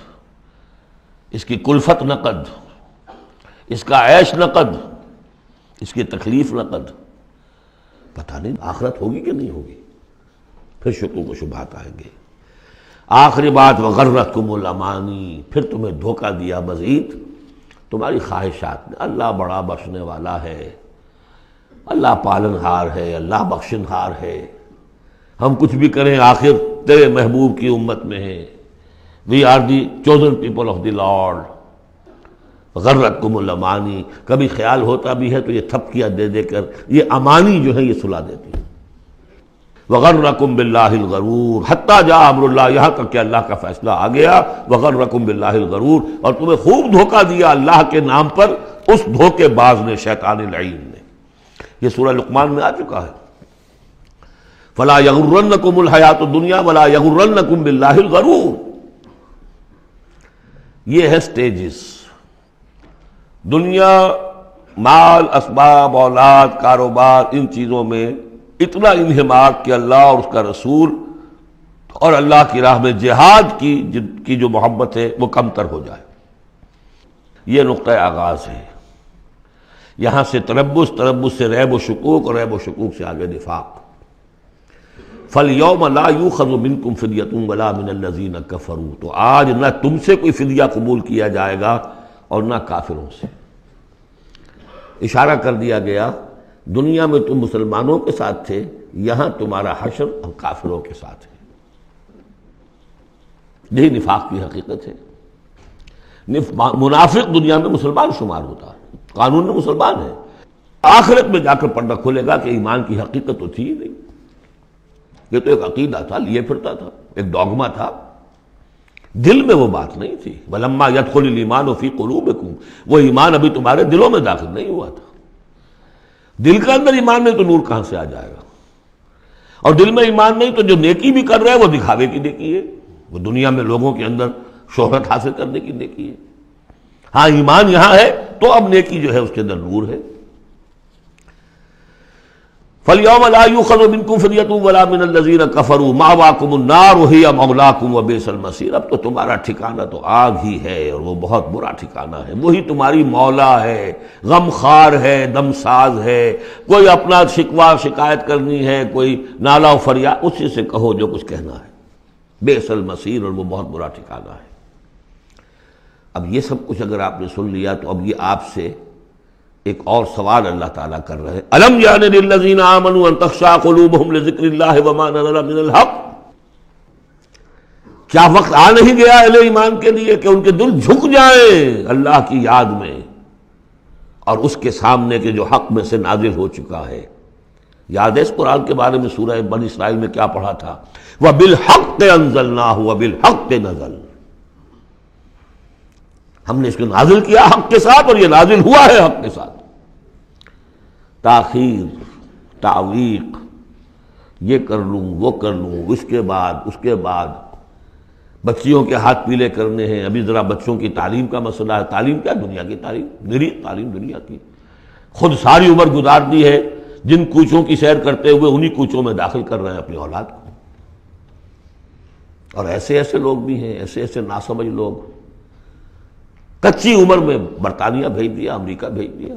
اس کی کلفت نقد، اس کا عیش نقد، اس کی تکلیف نقد. پتہ نہیں آخرت ہوگی کہ نہیں ہوگی. پھر شکوک و شبہات آئیں گے. آخری بات وغرتکم الامانی، پھر تمہیں دھوکہ دیا مزید تمہاری خواہشات نے. اللہ بڑا بخشنے والا ہے، اللہ پالن ہار ہے، اللہ بخشن ہار ہے. ہم کچھ بھی کریں آخر تیرے محبوب کی امت میں ہیں. We are the chosen people of the Lord. غرتکم الامانی، کبھی خیال ہوتا بھی ہے تو یہ تھپکیاں دے دے کر یہ امانی جو ہے یہ سلا دیتی ہے. وغرکم باللہ الغرور حتی جاء امر اللہ، یہاں تک کہ اللہ کا فیصلہ آ گیا. وغرکم باللہ الغرور، اور تمہیں خوب دھوکہ دیا اللہ کے نام پر اس دھوکے باز نے، شیطان لعین نے. یہ سورہ لقمان میں آ چکا ہے. فلا یغرنکم الحیات الدنیا ولا یغرنکم باللہ الغرور. یہ ہے سٹیجز. دنیا، مال، اسباب، اولاد، کاروبار، ان چیزوں میں اتنا انہماک کہ اللہ اور اس کا رسول اور اللہ کی راہ میں جہاد کی جو محبت ہے وہ کمتر ہو جائے. یہ نقطہ آغاز ہے. یہاں سے تربص سے ریب و شکوک، اور ریب و شکوک سے آگے نفاق. فَالْيَوْمَ لَا يُؤْخَذُ مِنْكُمْ فِدْيَةٌ وَلَا مِنَ الَّذِينَ كَفَرُوا، تو آج نہ تم سے کوئی فدیہ قبول کیا جائے گا اور نہ کافروں سے. اشارہ کر دیا گیا دنیا میں تم مسلمانوں کے ساتھ تھے، یہاں تمہارا حشر اور کافروں کے ساتھ ہے. یہی نفاق کی حقیقت ہے. منافق دنیا میں مسلمان شمار ہوتا ہے، قانون میں مسلمان ہے. آخرت میں جا کر پردہ کھولے گا کہ ایمان کی حقیقت تو تھی ہی نہیں. یہ تو ایک عقیدہ تھا، لیے پھرتا تھا، ایک ڈوگما تھا، دل میں وہ بات نہیں تھی. وَلَمَّا يَدْخُلِ الْإِيمَانُ فِي قُلُوبِكُمْ، وہ ایمان ابھی تمہارے دلوں میں داخل نہیں ہوا تھا. دل کے اندر ایمان نہیں تو نور کہاں سے آ جائے گا؟ اور دل میں ایمان نہیں تو جو نیکی بھی کر رہے ہیں وہ دکھاوے کی نیکی ہے، وہ دنیا میں لوگوں کے اندر شہرت حاصل کرنے کی نیکی ہے. ہاں ایمان یہاں ہے تو اب نیکی جو ہے اس کے اندر نور ہے. فَالْيَوْمَ لَا يُؤْخَذُ مِنْكُمْ فِدْيَةٌ وَلَا مِنَ الَّذِينَ كَفَرُوا مَأْوَاكُمُ النَّارُ وَهِيَ مَوْلَاكُمْ وَبِئْسَ الْمَصِيرُ. اب تو تمہارا ٹھکانہ تو آگ ہی ہے اور وہ بہت برا ٹھکانہ ہے. وہی تمہاری مولا ہے، غم خار ہے، دم ساز ہے. کوئی اپنا شکوہ شکایت کرنی ہے، کوئی نالا و فریاد، اسی سے کہو جو کچھ کہنا ہے. بئس المصیر، اور وہ بہت برا ٹھکانہ ہے. اب یہ سب کچھ اگر آپ نے سن لیا تو اب یہ آپ سے ایک اور سوال اللہ تعالیٰ کر رہے ہیں. الم یعن للذین آمنوا ان تخشع قلوبہم لذکر اللہ وما نزل من الحق. کیا وقت آ نہیں گیا اہل ایمان کے لیے کہ ان کے دل جھک جائیں اللہ کی یاد میں اور اس کے سامنے کے جو حق میں سے نازل ہو چکا ہے. یاد ہے اس قرآن کے بارے میں سورہ بنی اسرائیل میں کیا پڑھا تھا؟ وَبِالْحَقِّ أَنزَلْنَاهُ وَبِالْحَقِّ نَزَلَ. ہم نے اس کو نازل کیا حق کے ساتھ اور یہ نازل ہوا ہے حق کے ساتھ. تاخیر، تعویق، یہ کر لوں وہ کر لوں، اس کے بعد بچیوں کے ہاتھ پیلے کرنے ہیں. ابھی ذرا بچوں کی تعلیم کا مسئلہ ہے. تعلیم کیا؟ دنیا کی تعلیم، میری تعلیم دنیا کی. خود ساری عمر گزار دی ہے جن کوچوں کی سیر کرتے ہوئے انہی کوچوں میں داخل کر رہے ہیں اپنی اولاد کو. اور ایسے ایسے لوگ بھی ہیں، ایسے ایسے ناسمجھ لوگ، کچی عمر میں برطانیہ بھیج دیا، امریکہ بھیج دیا،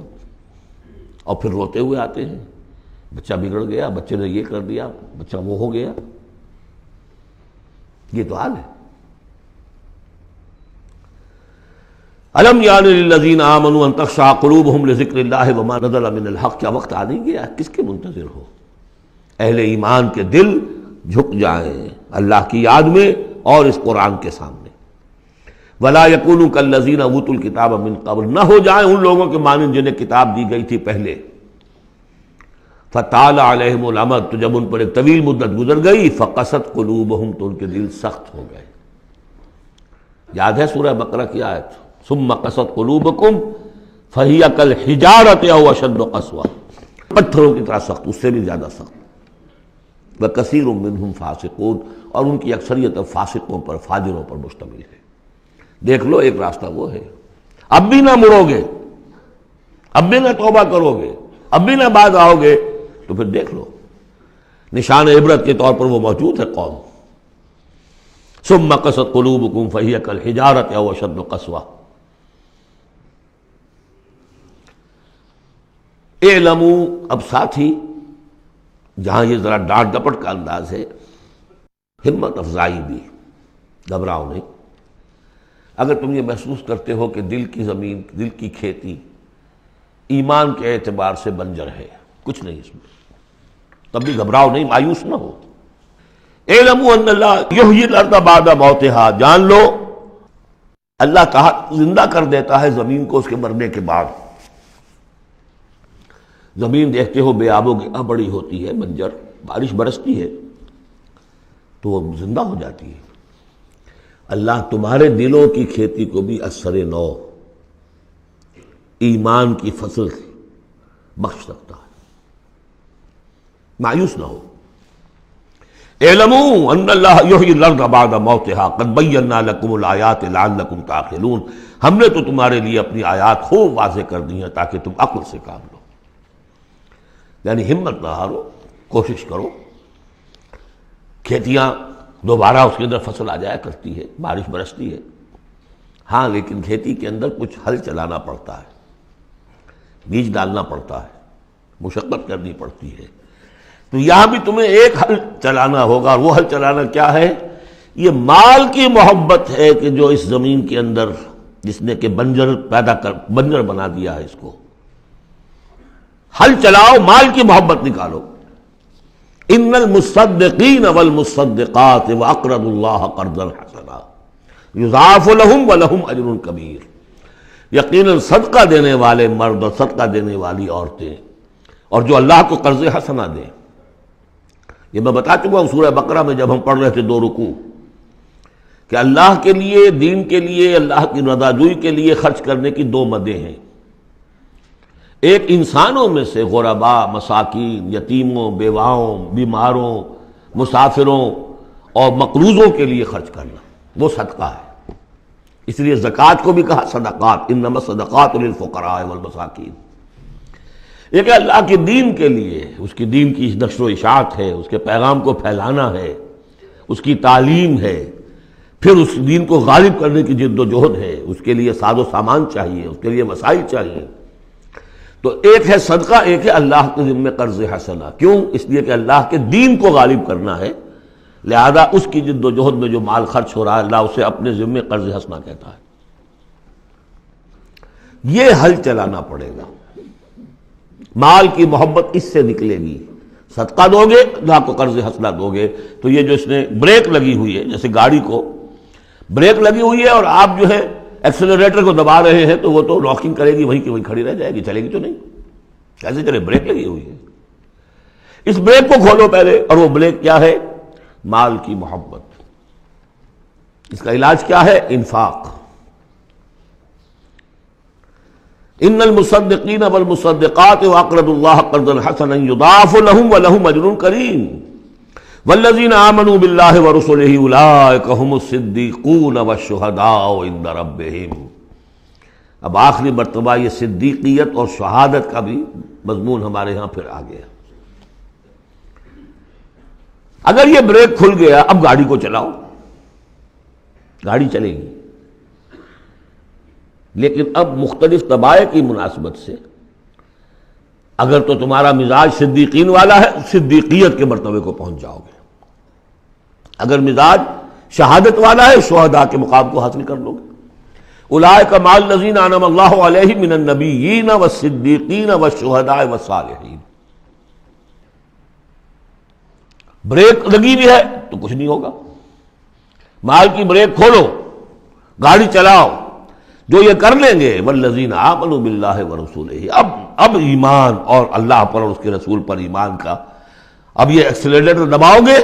اور پھر روتے ہوئے آتے ہیں بچہ بگڑ گیا، بچے نے یہ کر دیا، بچہ وہ ہو گیا. یہ تو حال ہے. الم یعن للذین آمنوا ان تخشع قلوبہم لذکر اللہ وما نزل من الحق. کیا وقت آ نہیں گیا؟ کس کے منتظر ہو؟ اہل ایمان کے دل جھک جائیں اللہ کی یاد میں اور اس قرآن کے سامنے. ولا یکونوا کالذین اوتوا الکتاب من قبل، نہ ہو جائیں ان لوگوں کے مانند جنہیں کتاب دی گئی تھی پہلے. فطال علیہم الامد، تو جب ان پر ایک طویل مدت گزر گئی، فقست قلوبہم، تو ان کے دل سخت ہو گئے. یاد ہے سورہ بقرہ کی آیت؟ ثم قست قلوبکم فہی کالحجارۃ او اشد قسوہ، پتھروں کی طرح سخت، اس سے بھی زیادہ سخت. وکثیر منہم فاسقون، اور ان کی اکثریت فاسقوں پر، فاجروں پر مشتمل ہے. دیکھ لو ایک راستہ وہ ہے. اب بھی نہ مڑو گے، اب بھی نہ توبہ کرو گے، اب بھی نہ باز آؤ گے، تو پھر دیکھ لو نشان عبرت کے طور پر وہ موجود ہے قوم. ثم قست قلوبکم فہی کالحجارۃ او اشد قسوہ. اعلموا، اب ساتھ ہی جہاں یہ ذرا ڈانٹ ڈپٹ کا انداز ہے، ہمت افزائی بھی، گھبراؤ نہیں۔ اگر تم یہ محسوس کرتے ہو کہ دل کی زمین، دل کی کھیتی ایمان کے اعتبار سے بنجر ہے، کچھ نہیں اس میں، تب بھی گھبراؤ نہیں، مایوس نہ ہو۔ اعلموا ان اللہ یحیی الارض بعد موتہا، جان لو اللہ تعالیٰ زندہ کر دیتا ہے زمین کو اس کے مرنے کے بعد۔ زمین دیکھتے ہو بے آب و گیا بڑی ہوتی ہے، بنجر، بارش برستی ہے تو وہ زندہ ہو جاتی ہے۔ اللہ تمہارے دلوں کی کھیتی کو بھی اثر نو، ایمان کی فصل بخش سکتا ہے، مایوس نہ ہو۔ اعلموا ان اللہ یحیی الارض بعد موتہا قد بینا لکم الآیات لعلکم تعقلون، ہم نے تو تمہارے لیے اپنی آیات خوب واضح کر دی ہیں تاکہ تم عقل سے کام لو۔ یعنی ہمت نہ ہارو، کوشش کرو۔ کھیتیاں دوبارہ اس کے اندر فصل آ جایا کرتی ہے، بارش برستی ہے، ہاں لیکن کھیتی کے اندر کچھ ہل چلانا پڑتا ہے، بیج ڈالنا پڑتا ہے، مشقت کرنی پڑتی ہے۔ تو یہاں بھی تمہیں ایک ہل چلانا ہوگا، اور وہ ہل چلانا کیا ہے؟ یہ مال کی محبت ہے کہ جو اس زمین کے اندر جس نے کہ بنجر بنا دیا ہے، اس کو ہل چلاؤ، مال کی محبت نکالو۔ ان المصدقین والمصدقات واقرضوا اللہ قرضا حسنا یضاعف لهم ولهم اجر کبیر، یقیناً صدقہ دینے والے مرد اور صدقہ دینے والی عورتیں اور جو اللہ کو قرض حسنہ دیں، یہ میں بتا چکا ہوں سورہ بقرہ میں جب ہم پڑھ رہے تھے 2 رکوع، کہ اللہ کے لیے، دین کے لیے، اللہ کی رضا جوئی کے لیے خرچ کرنے کی 2 مدیں ہیں۔ ایک انسانوں میں سے غرباء، مساکین، یتیموں، بیواؤں، بیماروں، مسافروں اور مقروضوں کے لیے خرچ کرنا، وہ صدقہ ہے۔ اس لیے زکوٰۃ کو بھی کہا صدقات، انما الصدقات للفقراء والمساکین۔ ایک اللہ کے دین کے لیے، اس کی دین کی نشر و اشاعت ہے، اس کے پیغام کو پھیلانا ہے، اس کی تعلیم ہے، پھر اس دین کو غالب کرنے کی جد و جہد ہے، اس کے لیے ساز و سامان چاہیے، اس کے لیے وسائل چاہیے۔ تو ایک ہے صدقہ، ایک ہے اللہ کے ذمہ قرض حسنہ۔ کیوں؟ اس لیے کہ اللہ کے دین کو غالب کرنا ہے، لہذا اس کی جد و جہد میں جو مال خرچ ہو رہا ہے اللہ اسے اپنے ذمہ قرض حسنہ کہتا ہے۔ یہ حل چلانا پڑے گا، مال کی محبت اس سے نکلے گی۔ صدقہ دو گے، اللہ کو قرض حسنہ دو گے، تو یہ جو اس نے بریک لگی ہوئی ہے، جیسے گاڑی کو بریک لگی ہوئی ہے اور آپ جو ہے ایکسلریٹر کو دبا رہے ہیں تو وہ تو راکنگ کرے گی، وہیں کی وہیں کھڑی رہ جائے گی، چلے گی تو نہیں، کیسے چلے؟ بریک لگی ہوئی ہے۔ اس بریک کو کھولو پہلے، اور وہ بریک کیا ہے؟ مال کی محبت۔ اس کا علاج کیا ہے؟ انفاق۔ ان المصدقین والمصدقات واقرضوا اللہ قرضا حسنا یضاعف لهم ولهم اجر کریم والذین آمنوا باللہ ورسلہ اولئک هم الصدیقون والشہداء عند ربہم۔ اب آخری مرتبہ یہ صدیقیت اور شہادت کا بھی مضمون ہمارے ہاں پھر آ گیا۔ اگر یہ بریک کھل گیا، اب گاڑی کو چلاؤ، گاڑی چلے گی، لیکن اب مختلف طبائع کی مناسبت سے اگر تو تمہارا مزاج صدیقین والا ہے، صدیقیت کے مرتبے کو پہنچ جاؤ گے۔ اگر مزاج شہادت والا ہے، شہداء کے مقام کو حاصل کر لو گے۔ اولئک مع الذین انعم اللہ علیہم من النبیین والصدیقین والشہداء والصالحین۔ بریک لگی بھی ہے تو کچھ نہیں ہوگا، مال کی بریک کھولو، گاڑی چلاؤ۔ جو یہ کر لیں گے والذین آمنوا باللہ ورسولہ، اب ایمان اور اللہ پر اور اس کے رسول پر ایمان کا، اب یہ ایکسیلریٹر دباؤ گے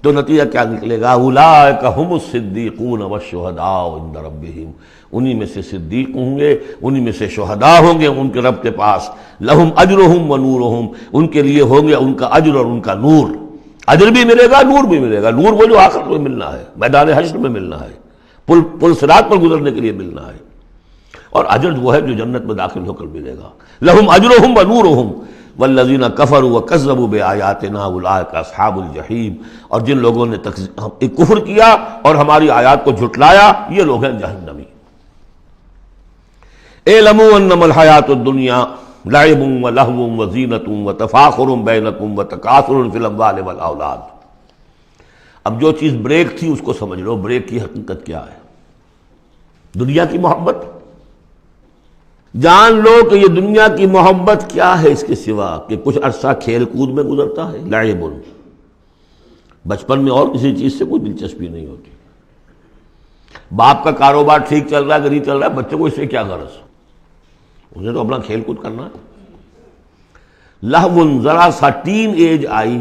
تو نتیجہ کیا نکلے گا؟ اولئک ھم الصدیقون والشہداء عند ربہم، انہی میں سے صدیق ہوں گے، انہی میں سے شہداء ہوں گے ان کے رب کے پاس۔ لہم اجرہم ونورہم، ان کے لیے ہوں گے ان کا اجر اور ان کا نور۔ اجر بھی ملے گا، نور بھی ملے گا۔ نور وہ جو آخرت میں ملنا ہے، میدان حشر میں ملنا ہے، پل صراط پر گزرنے کے لیے ملنا ہے، اور اجر وہ ہے جو جنت میں داخل ہو کر ملے گا۔ لہم اجرہم ونورہم والذین کفروا وکذبوا بآیاتنا اولئک اصحاب الجحیم، اور جن لوگوں نے کفر کیا اور ہماری آیات کو جھٹلایا، یہ لوگ ہیں جہنمی۔ اعلموا انما الحیاۃ الدنیا لعب ولہو وزینۃ وتفاخر بینکم وتکاثر فی الاموال والاولاد۔ اب جو چیز بریک تھی اس کو سمجھ لو، بریک کی حقیقت کیا ہے؟ دنیا کی محبت۔ جان لو کہ یہ دنیا کی محبت کیا ہے اس کے سوا کہ کچھ عرصہ کھیل کود میں گزرتا ہے۔ لعب، بچپن میں اور کسی چیز سے کوئی دلچسپی نہیں ہوتی۔ باپ کا کاروبار ٹھیک چل رہا ہے کہ نہیں چل رہا ہے، بچوں کو اس سے کیا غرض؟ اسے تو اپنا کھیل کود کرنا ہے۔ لہو، ذرا سا ٹین ایج آئی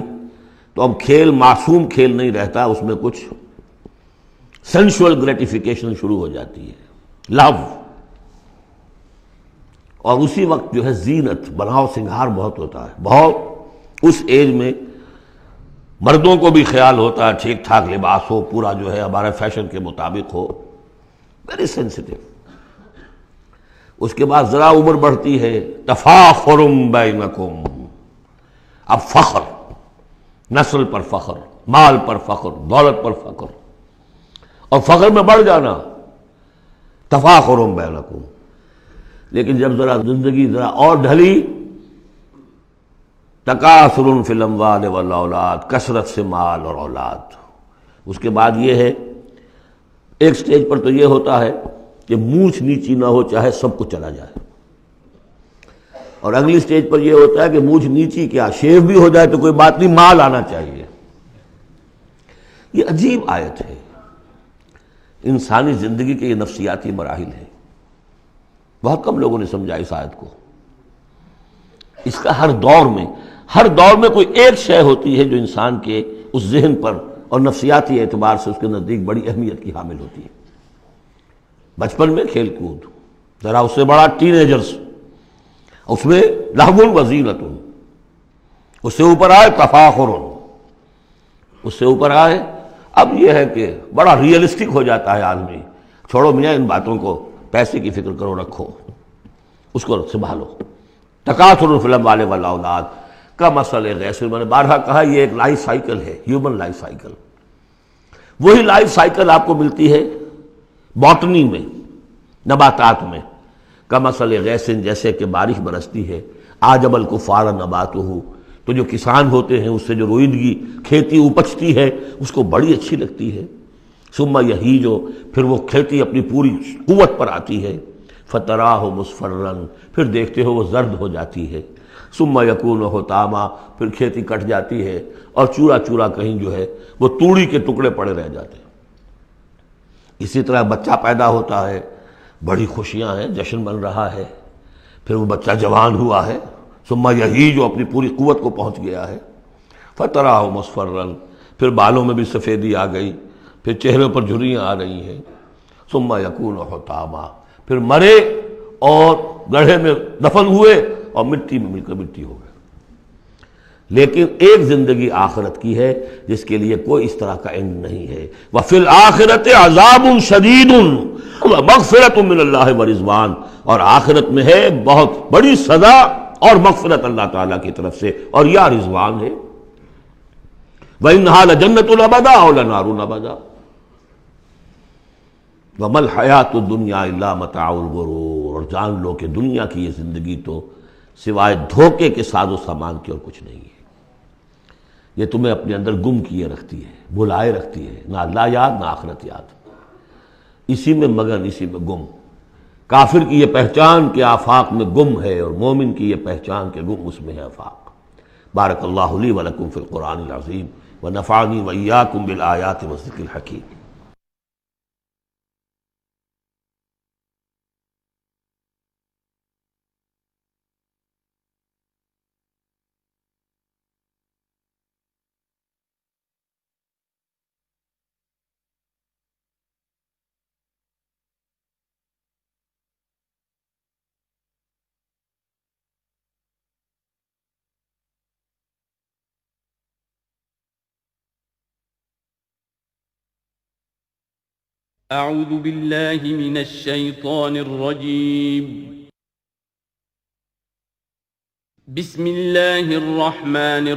تو اب کھیل معصوم کھیل نہیں رہتا، اس میں کچھ سینشول گریٹیفیکیشن شروع ہو جاتی ہے، لہو۔ اور اسی وقت جو ہے زینت، بناؤ سنگھار بہت ہوتا ہے، بہت۔ اس ایج میں مردوں کو بھی خیال ہوتا ہے ٹھیک ٹھاک لباس ہو، پورا جو ہے ہمارے فیشن کے مطابق ہو، ویری سینسٹیو۔ اس کے بعد ذرا عمر بڑھتی ہے، تفاخر بینکم، اب فخر، نسل پر فخر، مال پر فخر، دولت پر فخر، اور فخر میں بڑھ جانا، تفاخر بینکم۔ لیکن جب ذرا زندگی ذرا اور ڈھلی، تکاثر فی الاموال والاولاد، کثرت سے مال اور اولاد۔ اس کے بعد یہ ہے، ایک سٹیج پر تو یہ ہوتا ہے کہ مونچھ نیچی نہ ہو چاہے سب کچھ چلا جائے، اور اگلی سٹیج پر یہ ہوتا ہے کہ مونچھ نیچی کیا، شیو بھی ہو جائے تو کوئی بات نہیں، مال آنا چاہیے۔ یہ عجیب آیت ہے، انسانی زندگی کے یہ نفسیاتی مراحل ہیں۔ بہت کم لوگوں نے سمجھا اس آیت کو۔ اس کا ہر دور میں کوئی ایک شے ہوتی ہے جو انسان کے اس ذہن پر اور نفسیاتی اعتبار سے اس کے نزدیک بڑی اہمیت کی حامل ہوتی ہے۔ بچپن میں کھیل کود، ذرا اس سے بڑا ٹین ایجرز، اس میں لہو وزینۃ، اس سے اوپر آئے تفاخر، اس سے اوپر آئے اب یہ ہے کہ بڑا ریئلسٹک ہو جاتا ہے آدمی، چھوڑو میاں ان باتوں کو، پیسے کی فکر کرو، رکھو اس کو، سنبھالو۔ تکاثر فی الاموال والاولاد کمثل غیث، میں نے بارہا کہا یہ ایک لائف سائیکل ہے، ہیومن لائف سائیکل۔ وہی لائف سائیکل آپ کو ملتی ہے باٹنی میں، نباتات میں۔ کمثل غیث، جیسے کہ بارش برستی ہے، اعجب الکفار نباتہ، تو جو کسان ہوتے ہیں اس سے جو روئیدگی کھیتی اپجتی ہے اس کو بڑی اچھی لگتی ہے۔ ثم یہیج، پھر وہ کھیتی اپنی پوری قوت پر آتی ہے۔ فتراہ مصفرا، پھر دیکھتے ہو وہ زرد ہو جاتی ہے۔ ثم یکون حطاما، پھر کھیتی کٹ جاتی ہے اور چورا چورا کہیں جو ہے وہ توڑی کے ٹکڑے پڑے رہ جاتے ہیں۔ اسی طرح بچہ پیدا ہوتا ہے، بڑی خوشیاں ہیں، جشن بن رہا ہے، پھر وہ بچہ جوان ہوا ہے، ثم یہیج، جو اپنی پوری قوت کو پہنچ گیا ہے۔ فتراہ مصفرا، پھر بالوں میں بھی سفیدی آ گئی، پھر چہرے پر جھریاں آ رہی ہیں۔ ثم یکون حطاما، پھر مرے اور گڑھے میں دفن ہوئے اور مٹی میں مل کر مٹی ہو گئے۔ لیکن ایک زندگی آخرت کی ہے جس کے لیے کوئی اس طرح کا اینڈ نہیں ہے۔ وَفِي الْآخِرَةِ عَذَابٌ شَدِيدٌ وَمَغْفِرَةٌ مِّنَ اللَّهِ وَرِضْوَانٌ، اور آخرت میں ہے بہت بڑی سزا اور مغفرت اللہ تعالیٰ کی طرف سے، اور یا رضوان ہے۔ وَإِنَّهَا لَجَنَّةٌ أَبَدًا أَوْ لَنَارٌ أَبَدًا وَمَا الْحَيَاةُ الدُّنْيَا إِلَّا مَتَاعُ الْغُرُورِ، اور جان لو کہ دنیا کی یہ زندگی تو سوائے دھوکے کے ساز و سامان کی اور کچھ نہیں ہے۔ یہ تمہیں اپنے اندر گم کیے رکھتی ہے، بھلائے رکھتی ہے، نہ اللہ یاد نہ آخرت یاد، اسی میں مگن، اسی میں گم۔ کافر کی یہ پہچان کہ آفاق میں گم ہے، اور مومن کی یہ پہچان کہ گم اس میں ہے آفاق۔ بارک اللہ لی ولکم فی القرآن العظیم ونفعنی وإیاکم بالآیات والذکر الحکیم۔ أعوذ بالله من الشيطان الرجيم. بسم الله الرحمن الرحيم.